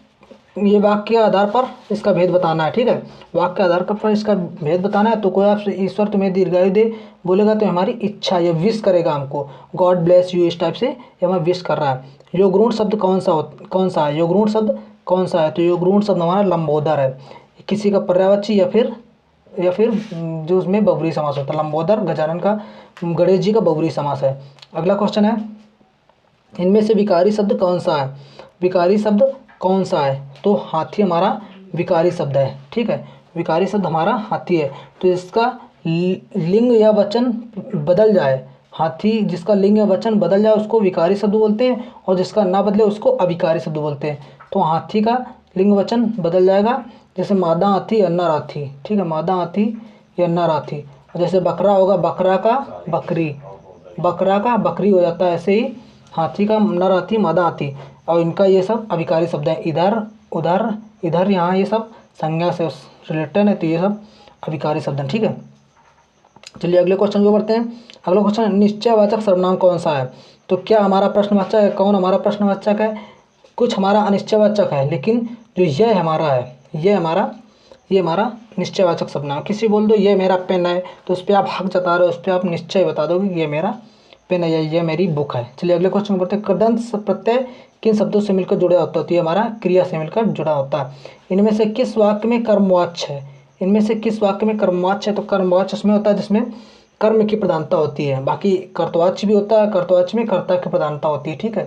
ये वाक्य के आधार पर इसका भेद बताना है, ठीक है। वाक्य के आधार पर इसका भेद बताना है। तो कोई आपसे ईश्वर तुम्हें दीर्घायु दे बोलेगा तो हमारी इच्छा, ये विश करेगा हमको, गॉड ब्लेस यू, इस टाइप से ये हमें विश कर रहा है। योगरूढ़ शब्द कौन सा है, योगरूढ़ शब्द कौन सा है। तो योगरूढ़ शब्द हमारा लंबोदर है, किसी का पर्यायवाची या फिर जो उसमें बहुब्रीहि समास होता है। लंबोदर गजानन का, गणेश जी का बहुब्रीहि समास है। अगला क्वेश्चन है इनमें से विकारी शब्द कौन सा है। विकारी शब्द कौन सा है, तो हाथी हमारा विकारी शब्द है, ठीक है। विकारी शब्द हमारा हाथी है। तो इसका लिंग या वचन बदल जाए, हाथी जिसका लिंग या वचन बदल जाए उसको विकारी शब्द बोलते हैं, और जिसका ना बदले उसको अविकारी शब्द बोलते हैं। तो हाथी का लिंग वचन बदल जाएगा, जैसे मादा हाथी या नर हाथी, ठीक है, मादा हाथी या नर हाथी। जैसे बकरा होगा बकरा का बकरी, बकरा का बकरी हो जाता है। ऐसे ही हाथी का नर हाथी, मादा हाथी, और इनका ये सब अविकारी शब्द हैं। इधर उधर इधर यहाँ ये सब संज्ञा से रिलेटेड है, तो ये सब अभिकारी शब्द हैं। ठीक है, चलिए अगले क्वेश्चन को बढ़ते हैं। अगला क्वेश्चन, निश्चयवाचक सर्वनाम कौन सा है? तो क्या हमारा प्रश्नवाचक है? कौन हमारा प्रश्नवाचक है? कुछ हमारा अनिश्चयवाचक है, लेकिन जो यह हमारा है, ये हमारा निश्चयवाचक सर्वनाम। किसी बोल दो ये मेरा पेन है, तो उस पर आप हक जता रहे हो, उस पर आप निश्चय बता दोगे कि ये मेरा पेन है, ये मेरी बुक है। चलिए अगले क्वेश्चन बढ़ते हैं। कृदंत प्रत्यय किन शब्दों से मिलकर जुड़ा होता है? तो ये हमारा क्रिया से मिलकर जुड़ा होता है। इनमें से किस वाक्य में कर्मवाच्य है? इनमें से किस वाक्य में कर्मवाच्य है? तो कर्मवाच्य उसमें होता है जिसमें कर्म की प्रधानता होती है। बाकी कर्तवाच्य भी होता है, कर्तवाच्य में कर्ता की प्रधानता होती है। ठीक है,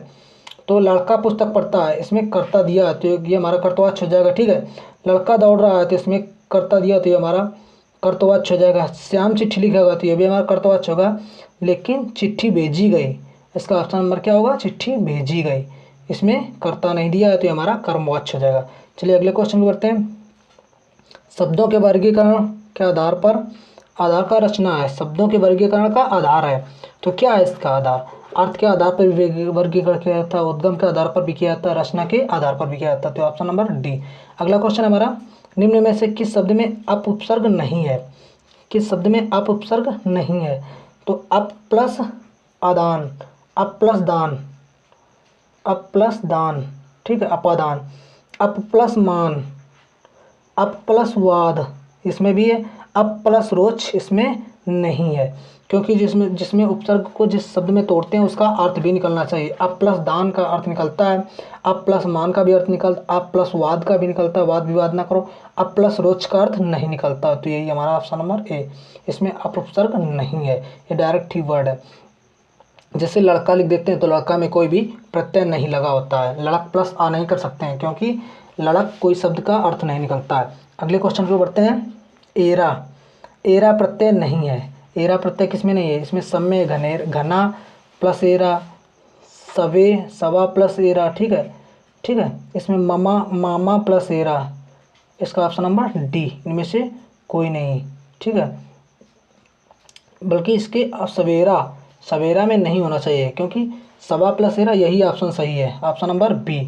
तो लड़का पुस्तक पढ़ता है, इसमें कर्ता दिया तो ये हमारा कर्तवाच्य हो जाएगा। ठीक है, लड़का दौड़ रहा है तो इसमें कर्ता दिया तो ये हमारा कर्तवाच्य हो जाएगा। श्याम चिट्ठी लिखेगा तो ये भी हमारा कर्तवाच्य होगा। लेकिन चिट्ठी भेजी गई, इसका ऑप्शन नंबर क्या होगा? चिट्ठी भेजी गई, इसमें कर्ता नहीं दिया है तो ये हमारा कर्मवाच्य हो जाएगा। चलिए अगले क्वेश्चन को बढ़ते हैं। शब्दों के वर्गीकरण के आधार का रचना है। शब्दों के वर्गीकरण का आधार है, तो क्या है इसका आधार? अर्थ के आधार पर भी वर्गीकरण किया जाता है, उद्गम के आधार पर भी किया जाता है, रचना के आधार पर भी किया जाता है, तो ऑप्शन नंबर डी। अगला क्वेश्चन हमारा, निम्न में से किस शब्द में अप उपसर्ग नहीं है? किस शब्द में अप उपसर्ग नहीं है? तो अप प्लस आदान, अप प्लस दान, अप प्लस दान, ठीक है, अपादान, अप प्लस मान, अप प्लस वाद, इसमें भी है। अप प्लस रोच इसमें नहीं है, क्योंकि जिसमें उपसर्ग को जिस शब्द में तोड़ते हैं उसका अर्थ भी निकलना चाहिए। अप प्लस दान का अर्थ निकलता है, अप प्लस मान का भी अर्थ निकलता, अप प्लस वाद का भी निकलता है, वाद विवाद ना करो। अप प्लस रोच का अर्थ नहीं निकलता, तो यही हमारा ऑप्शन नंबर ए, इसमें अप उपसर्ग नहीं है, ये डायरेक्ट ही वर्ड है। जैसे लड़का लिख देते हैं तो लड़का में कोई भी प्रत्यय नहीं लगा होता है, लड़क प्लस आ नहीं कर सकते हैं, क्योंकि लड़क कोई शब्द का अर्थ नहीं निकलता है। अगले क्वेश्चन को बढ़ते हैं। एरा, एरा प्रत्यय नहीं है। एरा प्रत्यय किसमें नहीं है? इसमें सब में घना प्लस एरा, सवे सवा प्लस एरा, ठीक है, ठीक है। इसमें मामा प्लस एरा, इसका ऑप्शन नंबर डी, इनमें से कोई नहीं, ठीक है। बल्कि इसके सवेरा में नहीं होना चाहिए, क्योंकि सवा प्लस एरा यही ऑप्शन सही है, ऑप्शन नंबर बी।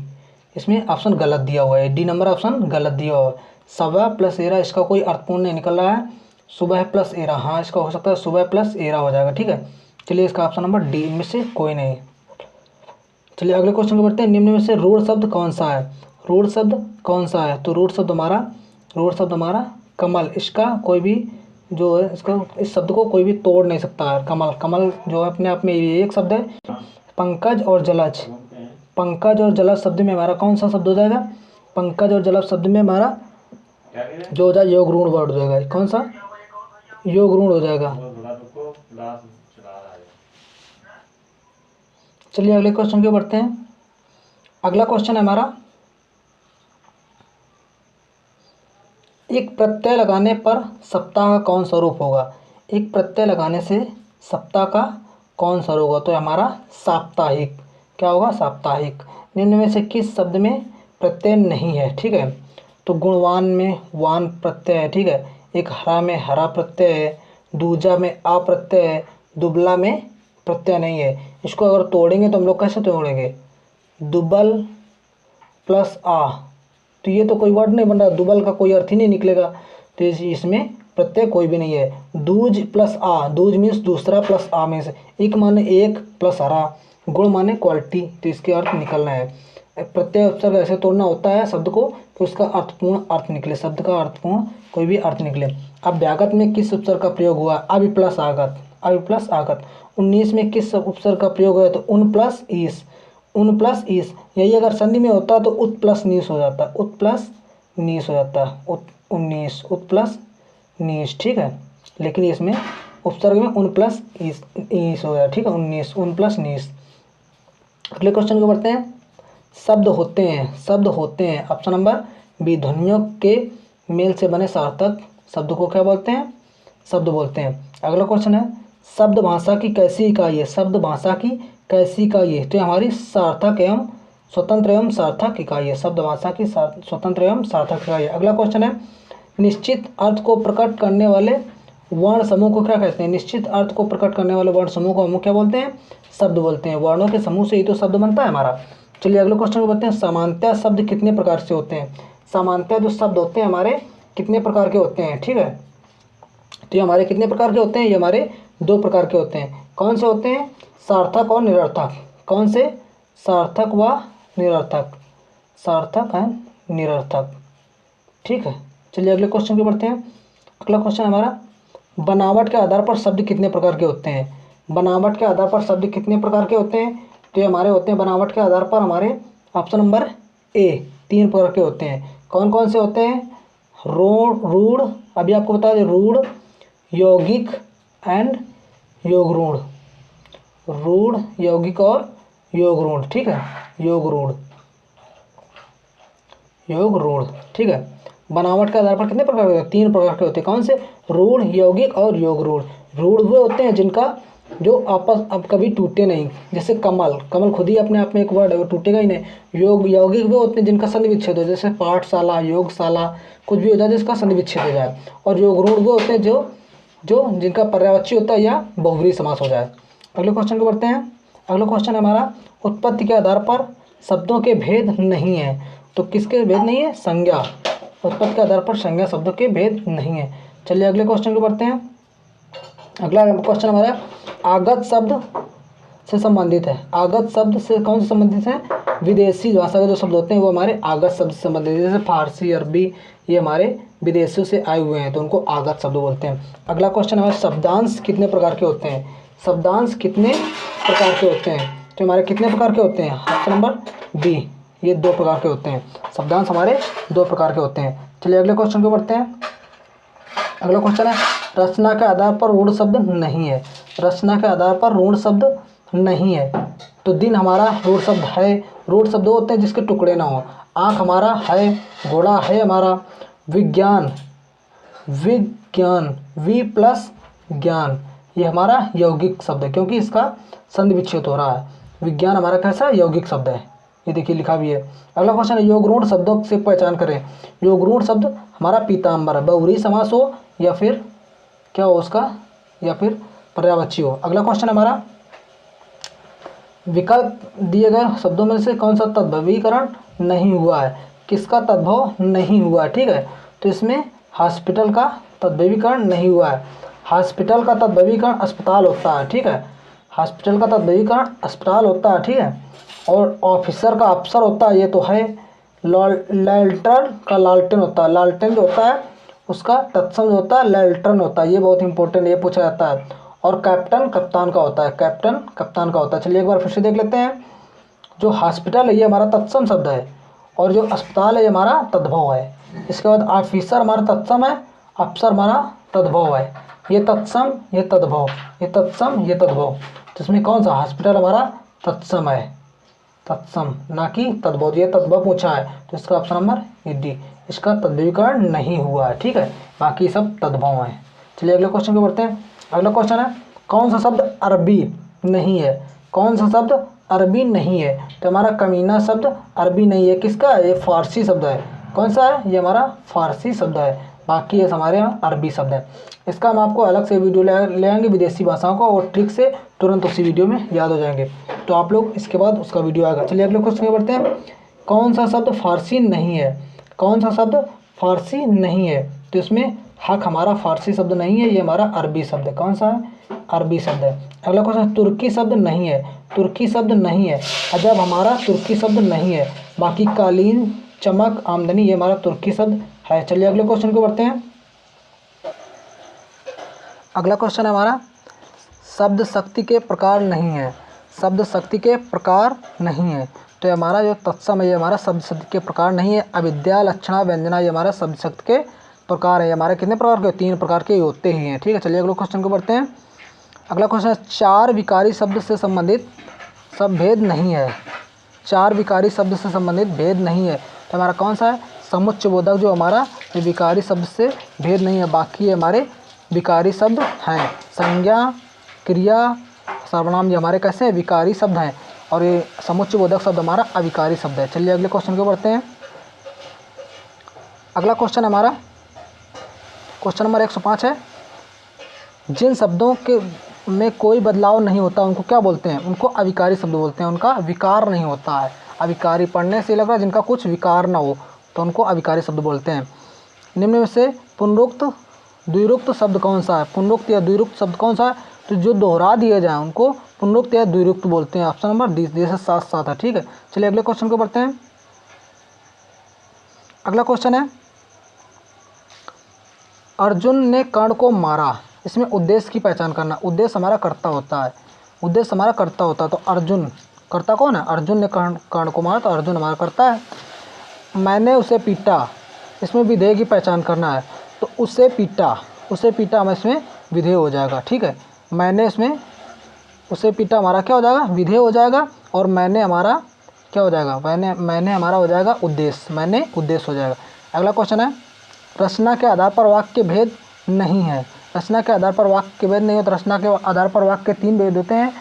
इसमें ऑप्शन गलत दिया हुआ है, डी नंबर ऑप्शन गलत दिया हुआ है। सवा प्लस एरा इसका कोई अर्थपूर्ण नहीं निकल रहा है। सुबह प्लस एरा, हाँ इसका हो सकता है सुबह प्लस एरा हो जाएगा, ठीक है। चलिए इसका ऑप्शन नंबर डी, इनमें से कोई नहीं। चलिए अगले क्वेश्चन को बढ़ते हैं। निम्न में से रूढ़ शब्द कौन सा है? रूढ़ शब्द कौन सा है? तो रूढ़ शब्द हमारा कमल, इसका कोई भी जो है इस शब्द को कोई भी तोड़ नहीं सकता है। कमल जो है अपने आप में एक शब्द है। पंकज और जलज शब्द में हमारा कौन सा शब्द हो जाएगा? पंकज और जलज शब्द में हमारा जो हो जाए योग ऋण वर्ड हो जाएगा। कौन सा? योग ऋण हो जाएगा। चलिए अगले क्वेश्चन के बढ़ते हैं। अगला क्वेश्चन है हमारा, एक प्रत्यय लगाने पर सप्ताह का कौन सा रूप होगा? एक प्रत्यय लगाने से सप्ताह का कौन सा रूप होगा? तो हमारा साप्ताहिक। क्या होगा? साप्ताहिक। निम्न में से किस शब्द में प्रत्यय नहीं है? ठीक है, तो गुणवान में वान प्रत्यय है, ठीक है। एक हरा में हरा प्रत्यय है, दूजा में आ प्रत्यय है, दुबला में प्रत्यय नहीं है। इसको अगर तोड़ेंगे तो हम लोग कैसे तोड़ेंगे? दुबल प्लस आ, तो ये तो कोई वर्ड नहीं बन रहा, दुबल का कोई अर्थ ही नहीं निकलेगा, तो इसमें प्रत्यय कोई भी नहीं है। दूज प्लस आ, दूज मीन्स दूसरा प्लस आ मीन्स एक माने एक प्लस हरा, गुण माने क्वालिटी, तो इसके अर्थ निकलना है। प्रत्यय उपसर्ग ऐसे तोड़ना होता है शब्द को तो उसका अर्थपूर्ण अर्थ निकले, शब्द का अर्थपूर्ण कोई भी अर्थ निकले। अब व्यागत में किस उपसर्ग का प्रयोग हुआ? अभी प्लस आगत, अभी प्लस आगत। 19 में किस उपसर्ग का प्रयोग हुआ? तो उन प्लस ईस, उन प्लस ईस। यही अगर संधि में होता तो उत प्लस नीस हो जाता, उत प्लस नीस हो जाता, 19 उत प्लस नीस, ठीक है। लेकिन इसमें उपसर्ग में उन प्लस ईस हो गया, ठीक है, 19 उन प्लस नीस। अगले क्वेश्चन को बढ़ते हैं। शब्द होते हैं, ऑप्शन नंबर बी, ध्वनियों के मेल से बने सार्थक शब्द को क्या बोलते हैं? शब्द बोलते हैं। अगला क्वेश्चन है, शब्द भाषा की कैसी इकाई है? शब्द भाषा की कैसी इकाई है? तो हमारी सार्थक एवं स्वतंत्र एवं सार्थक इकाई है। शब्द भाषा की स्वतंत्र एवं सार्थक इकाई है। अगला क्वेश्चन है, निश्चित अर्थ को प्रकट करने वाले वर्ण समूह को क्या कहते हैं? निश्चित अर्थ को प्रकट करने वाले वर्ण समूह को हम क्या बोलते हैं? शब्द बोलते हैं। वर्णों के समूह से ही तो शब्द बनता है हमारा। चलिए अगले क्वेश्चन को बोलते हैं, समानतः शब्द कितने प्रकार से होते हैं? सामान्यतः जो शब्द होते हैं हमारे कितने प्रकार के होते हैं, ठीक है। तो ये हमारे कितने प्रकार के होते हैं, ये हमारे 2 प्रकार के होते हैं। कौन से होते हैं, सार्थक और निरर्थक। कौन से, सार्थक व निरर्थक, सार्थक एंड निरर्थक, ठीक है। चलिए अगले क्वेश्चन पे बढ़ते हैं। अगला क्वेश्चन हमारा, बनावट के आधार पर शब्द कितने प्रकार के होते हैं। बनावट के आधार पर शब्द कितने प्रकार के होते हैं, तो ये हमारे होते हैं बनावट के आधार पर हमारे ऑप्शन नंबर ए 3 प्रकार के होते हैं। कौन कौन से होते हैं, रूढ़, अभी आपको बता दें, रूढ़, यौगिक एंड योग रूढ़, रूढ़, यौगिक और योग रूढ़, ठीक है, योग रूढ़, योग रूढ़, ठीक है। बनावट के आधार पर कितने प्रकार के होते हैं, 3 प्रकार के होते हैं। कौन से, रूढ़, यौगिक और योग रूढ़। रूढ़ वो होते हैं जिनका जो आपस अब कभी टूटे नहीं, जैसे कमल, कमल खुद ही अपने आप में एक वर्ड है, वो टूटेगा ही नहीं। यौगिक वो होते हैं जिनका संधि विच्छेद हो, जैसे पाठशाला, योगशाला, कुछ भी हो जाए जिसका संधि विच्छेद हो जाए। और योग रूढ़ वो होते हैं जो जिनका पर्यायवाची होता है या बहुव्रीहि समास हो जाए। अगले क्वेश्चन को बढ़ते हैं। अगला क्वेश्चन हमारा, उत्पत्ति के आधार पर शब्दों के भेद नहीं है। तो किसके भेद नहीं है, संज्ञा। उत्पत्ति के आधार पर संज्ञा शब्दों के भेद नहीं है। चलिए अगले क्वेश्चन को बढ़ते हैं। अगला क्वेश्चन हमारा आगत शब्द से संबंधित है। आगत शब्द से कौन से संबंधित हैं, विदेशी भाषा के जो शब्द होते हैं वो हमारे आगत शब्द से संबंधित है। जैसे फारसी, अरबी, ये हमारे विदेशों से आए हुए हैं तो उनको आगत शब्द बोलते हैं। अगला क्वेश्चन हमारे, शब्दांश कितने प्रकार के होते हैं। शब्दांश कितने प्रकार के होते हैं, तो हमारे कितने प्रकार के होते हैं, ऑप्शन नंबर बी, ये 2 प्रकार के होते हैं। शब्दांश हमारे 2 प्रकार के होते हैं। चलिए अगले क्वेश्चन को बढ़ते हैं। अगला क्वेश्चन है, रचना के आधार पर रूढ़ शब्द नहीं है। रचना के आधार पर रूढ़ शब्द नहीं है। तो दिन हमारा रूढ़ शब्द है। रूढ़ शब्द होते हैं जिसके टुकड़े ना हो। आँख हमारा है, घोड़ा है हमारा। विज्ञान, विज्ञान, वी प्लस ज्ञान, ये हमारा यौगिक शब्द है क्योंकि इसका संधि विच्छेद हो रहा है। विज्ञान हमारा कैसा यौगिक शब्द है, ये देखिए लिखा भी है। अगला क्वेश्चन है, योग रूढ़ शब्दों से पहचान करें। योग रूढ़ शब्द हमारा पीताम्बर, बहुव्रीहि समास हो या फिर क्या हो उसका, या फिर पर्यायवाची हो। अगला क्वेश्चन हमारा, विकल्प दिए गए शब्दों में से कौन सा तद्भवीकरण नहीं हुआ है। किसका तद्भव नहीं हुआ है, ठीक है। तो इसमें हॉस्पिटल का तद्भवीकरण नहीं हुआ है। हॉस्पिटल का तद्भवीकरण अस्पताल होता है, ठीक है। हॉस्पिटल का तद्भवीकरण अस्पताल होता है, ठीक है। और ऑफिसर का अफसर होता है, ये तो है। लालटेन का लालटेन होता है। लालटेन जो होता है उसका तत्सम जो होता है लालटेन होता है, ये बहुत इंपॉर्टेंट, ये पूछा जाता है। और कैप्टन कप्तान का होता है, कैप्टन कप्तान का होता है। चलिए एक बार फिर से देख लेते हैं। जो हॉस्पिटल है ये हमारा तत्सम शब्द है और जो अस्पताल है ये हमारा तद्भव है। इसके बाद ऑफिसर हमारा तत्सम है, अफसर हमारा तद्भव है। ये तत्सम, ये तद्भव, ये तत्सम, ये तद्भव। तो इसमें कौन सा, हॉस्पिटल हमारा तत्सम है, तत्सम, ना कि तद्भव। ये तद्भव पूछा है तो इसका ऑप्शन नंबर ए डी, इसका तद्भवीकरण नहीं हुआ है, ठीक है। बाकी सब तद्भव हैं। चलिए अगले क्वेश्चन को बढ़ते हैं। अगला क्वेश्चन है, कौन सा शब्द अरबी नहीं है। कौन सा शब्द अरबी नहीं है, तो हमारा कमीना शब्द अरबी नहीं है। किसका है, ये फारसी शब्द है। कौन सा है, ये हमारा फारसी शब्द है। बाकी ये हमारे यहाँ अरबी शब्द है। इसका हम आपको अलग से वीडियो ले आएंगे विदेशी भाषाओं को, और ट्रिक से तुरंत उसी वीडियो में याद हो जाएंगे, तो आप लोग इसके बाद उसका वीडियो आएगा। चलिए अगले क्वेश्चन में बढ़ते हैं। कौन सा शब्द फारसी नहीं है। कौन सा शब्द फारसी नहीं है, तो इसमें हक हमारा फारसी शब्द नहीं है, ये हमारा अरबी शब्द है। कौन सा है, अरबी शब्द है। अगला क्वेश्चन, तुर्की शब्द नहीं है। तुर्की शब्द नहीं है, अजब हमारा तुर्की शब्द नहीं है। बाकी कालीन, चमक, आमदनी, ये हमारा तुर्की शब्द है। चलिए अगले क्वेश्चन को बढ़ते हैं। अगला क्वेश्चन है हमारा, शब्द शक्ति के प्रकार नहीं है। शब्द शक्ति के प्रकार नहीं है, तो हमारा जो तत्सम है ये हमारा शब्द शक्ति के प्रकार नहीं है। अविद्या, लक्षणा, व्यंजना, ये हमारा शब्द शक्ति के प्रकार है। हमारे कितने प्रकार के, 3 प्रकार के होते ही हैं, ठीक है। चलिए अगले क्वेश्चन को बढ़ते हैं। अगला क्वेश्चन है, 4 विकारी शब्द से संबंधित सब भेद नहीं है। 4 विकारी शब्द से संबंधित भेद नहीं है, तो हमारा कौन सा है, समुच्चय बोधक जो हमारा ये विकारी शब्द से भेद नहीं है। बाकी हमारे विकारी शब्द हैं। संज्ञा, क्रिया, सर्वनाम, ये हमारे कैसे हैं, विकारी शब्द हैं। और ये समुच्चय बोधक शब्द हमारा अविकारी शब्द है। चलिए अगले क्वेश्चन को बढ़ते हैं। अगला क्वेश्चन हमारा क्वेश्चन नंबर 105 है। जिन शब्दों के में कोई बदलाव नहीं होता उनको क्या बोलते हैं, उनको अविकारी शब्द बोलते हैं। उनका विकार नहीं होता है। अविकारी पढ़ने से लग रहा है जिनका कुछ विकार ना हो, तो उनको अविकारी शब्द बोलते हैं। निम्न में से पुनरुक्त द्विरुक्त शब्द कौन सा है? पुनरुक्त या द्विरुक्त शब्द कौन सा है? तो जो दोहरा दिए जाए उनको पुनरुक्त या द्विरुक्त बोलते हैं। ऑप्शन नंबर डी, जैसे 7 है। ठीक है, चलिए अगले क्वेश्चन को बढ़ते हैं। अगला क्वेश्चन है, अर्जुन ने कर्ण को मारा। इसमें उद्देश्य की पहचान करना। उद्देश्य हमारा कर्ता होता है, उद्देश्य हमारा कर्ता होता है। तो अर्जुन, कर्ता कौन है? अर्जुन ने कर्ण को मारा, तो अर्जुन हमारा कर्ता है। मैंने उसे पीटा, इसमें विधेय की पहचान करना है। तो उसे पीटा हमें इसमें विधेय हो जाएगा। ठीक है, मैंने इसमें उसे पीटा हमारा क्या हो जाएगा? विधेय हो जाएगा। और मैंने हमारा क्या हो जाएगा? मैंने हमारा हो जाएगा उद्देश्य, मैंने उद्देश्य हो जाएगा। अगला क्वेश्चन है, रचना के आधार पर वाक्य भेद नहीं है। रचना के आधार पर वाक्य भेद नहीं होता। रचना के आधार पर वाक्य 3 भेद होते हैं।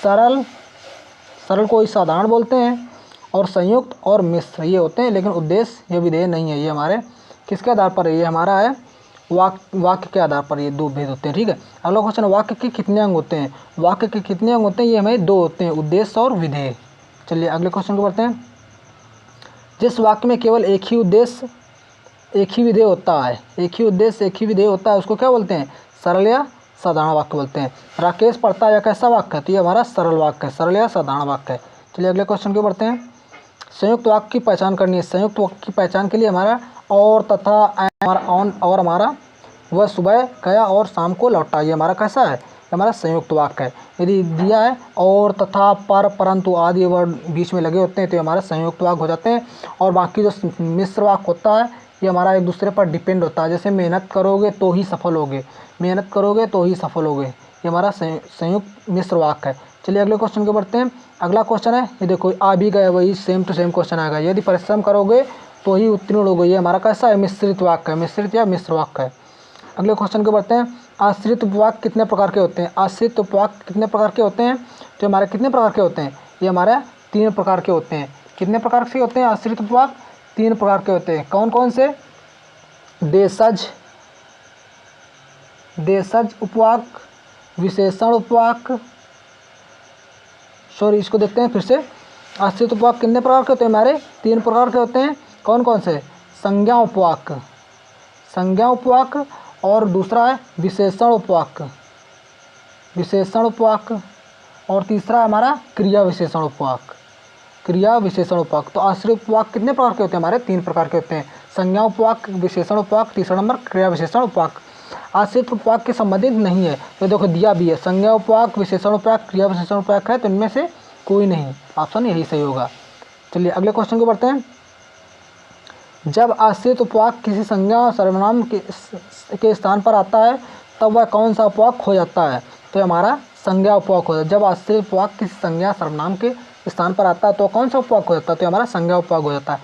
सरल को ही साधारण बोलते हैं, और संयुक्त और मिश्र ये होते हैं। लेकिन उद्देश्य ये विधेय नहीं है। ये हमारे किसके आधार पर है? ये हमारा है वाक्य के आधार पर ये 2 भेद होते हैं। ठीक है, अगला क्वेश्चन, वाक्य के कितने अंग होते हैं? वाक्य के कितने अंग होते हैं? ये हमें 2 होते हैं, उद्देश्य और विधेय। चलिए अगले क्वेश्चन को बढ़ते हैं। जिस वाक्य में केवल एक ही उद्देश्य एक ही विधेय होता है, एक ही उद्देश्य एक ही विधेय होता है, उसको क्या बोलते हैं? सरल या साधारण वाक्य बोलते हैं। राकेश पढ़ता है, या कैसा वाक्य है? तो ये हमारा सरल वाक्य है, सरल या साधारण वाक्य है। चलिए अगले क्वेश्चन को बढ़ते हैं। संयुक्त वाक्य की पहचान करनी है। संयुक्त वाक्य की पहचान के लिए हमारा और, तथा, हमारा ऑन और हमारा वह सुबह गया और शाम को लौटा, ये हमारा कैसा है? हमारा संयुक्त वाक्य है। यदि दिया है और, तथा, पर, परंतु आदि वर्ड बीच में लगे होते हैं तो ये हमारा संयुक्त वाक्य हो जाते हैं। और बाकी जो मिश्र वाक्य होता है ये हमारा एक दूसरे पर डिपेंड होता है। जैसे मेहनत करोगे तो ही सफल होगे, मेहनत करोगे तो ही सफल होगे, ये हमारा संयुक्त मिश्र वाक्य है। चलिए अगले क्वेश्चन को बढ़ते हैं। अगला क्वेश्चन है, ये देखो आ भी गए, वही सेम टू सेम क्वेश्चन आएगा। यदि परिश्रम करोगे तो ही उत्तीर्ण होगे, ये हमारा कैसा है? मिश्रित वाक्य है, मिश्रित या मिश्र वाक्य है। अगले क्वेश्चन को बढ़ते हैं। आश्रित उपवाक्य कितने प्रकार के होते हैं? आश्रित उपवाक्य कितने प्रकार के होते हैं? तो हमारे कितने प्रकार के होते हैं? ये हमारे 3 प्रकार के होते हैं। कितने प्रकार के होते हैं आश्रित उपवाक्य? 3 प्रकार के होते हैं। कौन कौन से? देशज उपवाक्य, विशेषण उपवाक्य, सॉरी इसको देखते हैं फिर से। आश्रित उपवाक्य कितने प्रकार के होते हैं? हमारे 3 प्रकार के होते हैं। कौन कौन से? संज्ञा उपवाक्य, संज्ञा उपवाक्य, और दूसरा है विशेषण उपवाक्य, विशेषण उपवाक्य, और तीसरा हमारा क्रिया विशेषण उपवाक्य, क्रिया विशेषण उपवाक्य। तो आश्रित उपवाक्य कितने प्रकार के होते हैं? हमारे 3 प्रकार के होते हैं। संज्ञा उपवाक्य, विशेषण उपवाक्य, तीसरा नंबर क्रिया विशेषण उपवाक्य। आश्रित उपवाक्य के संबंधित नहीं है तो देखो दिया भी है, संज्ञा उपवाक्य, विशेषण उपवाक्य, क्रिया विशेषण उपवाक्य है, तो इनमें से कोई नहीं, ऑप्शन यही सही होगा। चलिए अगले क्वेश्चन को बढ़ते हैं। जब आश्रित उपवाक्य किसी संज्ञा और सर्वनाम के स्थान पर आता है तब वह कौन सा उपवाक्य हो जाता है? तो हमारा संज्ञा उपवाक्य होता है। जब आश्रित उपवाक्य किसी संज्ञा सर्वनाम के स्थान पर आता है तो कौन सा उपवाक्य हो जाता है? तो हमारा संज्ञा उपवाक्य हो जाता है।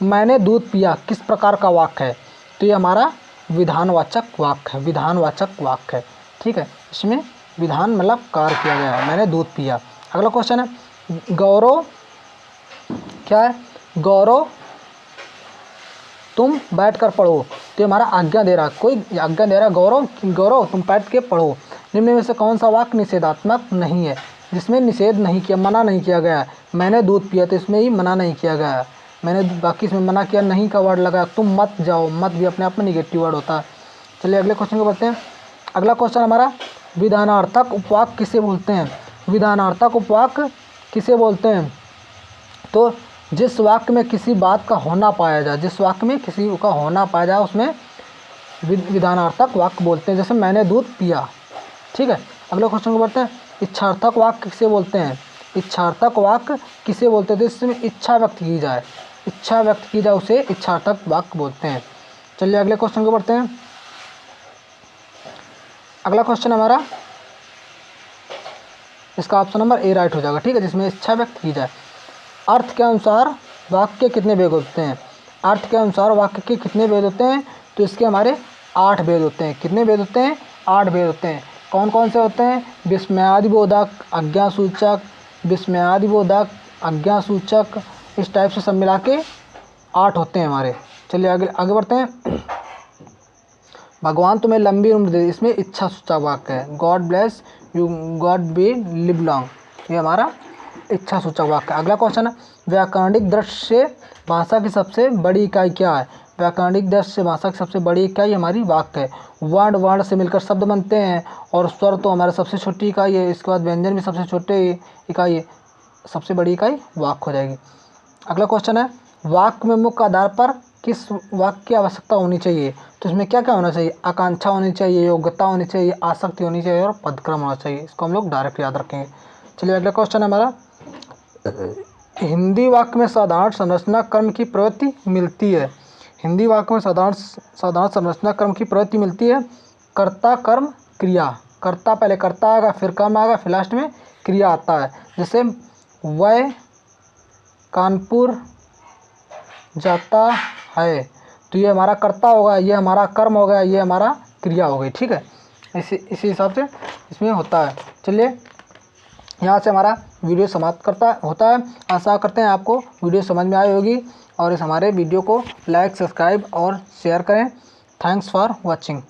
मैंने दूध पिया किस प्रकार का वाक्य है? तो ये हमारा विधानवाचक वाक्य है, विधानवाचक वाक्य है। ठीक है, इसमें विधान मतलब कार्य किया गया है। मैंने दूध पिया। अगला क्वेश्चन है, गौरव क्या है? गौरव तुम बैठ कर पढ़ो, तो हमारा आज्ञा दे रहा है, कोई आज्ञा दे रहा है, गौरव गौरव तुम बैठ के पढ़ो। निम्न में से कौन सा वाक्य निषेधात्मक नहीं है, जिसमें निषेध नहीं किया, मना नहीं किया गया है? मैंने दूध पिया तो इसमें ही मना नहीं किया गया है। मैंने बाकी इसमें मना किया नहीं का वर्ड लगा। तुम मत जाओ, मत भी अपने आप में निगेटिव वर्ड होता है। चलिए अगले क्वेश्चन को बढ़ते हैं। अगला क्वेश्चन हमारा, विधानार्थक उपवाक्य किसे बोलते हैं? विधानार्थक उपवाक्य किसे बोलते हैं? तो जिस वाक्य में किसी बात का होना पाया जाए, जिस वाक्य में किसी का होना पाया जाए उसमें विधानार्थक वाक्य बोलते हैं। जैसे मैंने दूध पिया। ठीक है, अगले क्वेश्चन को बढ़ते हैं। इच्छार्थक वाक्य किसे बोलते हैं? इच्छार्थक वाक्य किसे बोलते हैं? जिसमें इच्छा व्यक्त की जाए, इच्छा व्यक्त की जाए उसे इच्छार्थक वाक्य बोलते हैं। चलिए अगले क्वेश्चन को बढ़ते हैं। अगला क्वेश्चन हमारा, इसका ऑप्शन नंबर ए राइट हो जाएगा। ठीक है, जिसमें इच्छा व्यक्त की जाए। अर्थ के अनुसार वाक्य के कितने भेद होते हैं? अर्थ के अनुसार वाक्य के कितने भेद होते हैं? तो इसके हमारे 8 भेद होते हैं। कितने भेद होते हैं? 8 भेद होते हैं। कौन कौन से होते हैं? विस्मयादिबोधक, आज्ञासूचक, विस्मयादिबोधक, आज्ञासूचक, इस टाइप से सब मिला के 8 होते हैं हमारे। चलिए आगे बढ़ते हैं। भगवान तुम्हें लंबी उम्र दे, इसमें इच्छा सूचक वाक्य है। God bless you, God B live long, ये हमारा इच्छा सूचक वाक्य। अगला क्वेश्चन है, व्याकरणिक दृष्टि से भाषा की सबसे बड़ी इकाई क्या है? व्याकरणिक दृष्टि से भाषा की सबसे बड़ी इकाई हमारी वाक्य है। वर्ण वर्ण से मिलकर शब्द बनते हैं और स्वर तो हमारा सबसे छोटी इकाई है। इसके बाद व्यंजन भी सबसे छोटे इकाई है। सबसे बड़ी इकाई वाक्य हो जाएगी। अगला क्वेश्चन है, वाक्य में मुख्य आधार पर किस वाक्य की आवश्यकता होनी चाहिए? तो इसमें क्या क्या होना चाहिए? आकांक्षा होनी चाहिए, योग्यता होनी चाहिए, आसक्ति होनी चाहिए और पदक्रम होना चाहिए। इसको हम लोग डायरेक्ट याद रखेंगे। चलिए अगला क्वेश्चन है हमारा, हिंदी वाक्य में साधारण संरचना क्रम की प्रवृत्ति मिलती है। हिंदी वाक्य में साधारण संरचना क्रम की प्रवृत्ति मिलती है। कर्ता कर्म क्रिया, कर्ता पहले कर्ता आएगा, फिर कर्म आएगा, फिर लास्ट में क्रिया आता है। जैसे वह कानपुर जाता है, तो ये हमारा कर्ता होगा, ये हमारा कर्म हो गया, ये हमारा क्रिया हो गई। ठीक है, इसी हिसाब से इसमें होता है। चलिए यहाँ से हमारा वीडियो समाप्त होता है। आशा करते हैं आपको वीडियो समझ में आई होगी और इस हमारे वीडियो को लाइक, सब्सक्राइब और शेयर करें। Thanks for watching.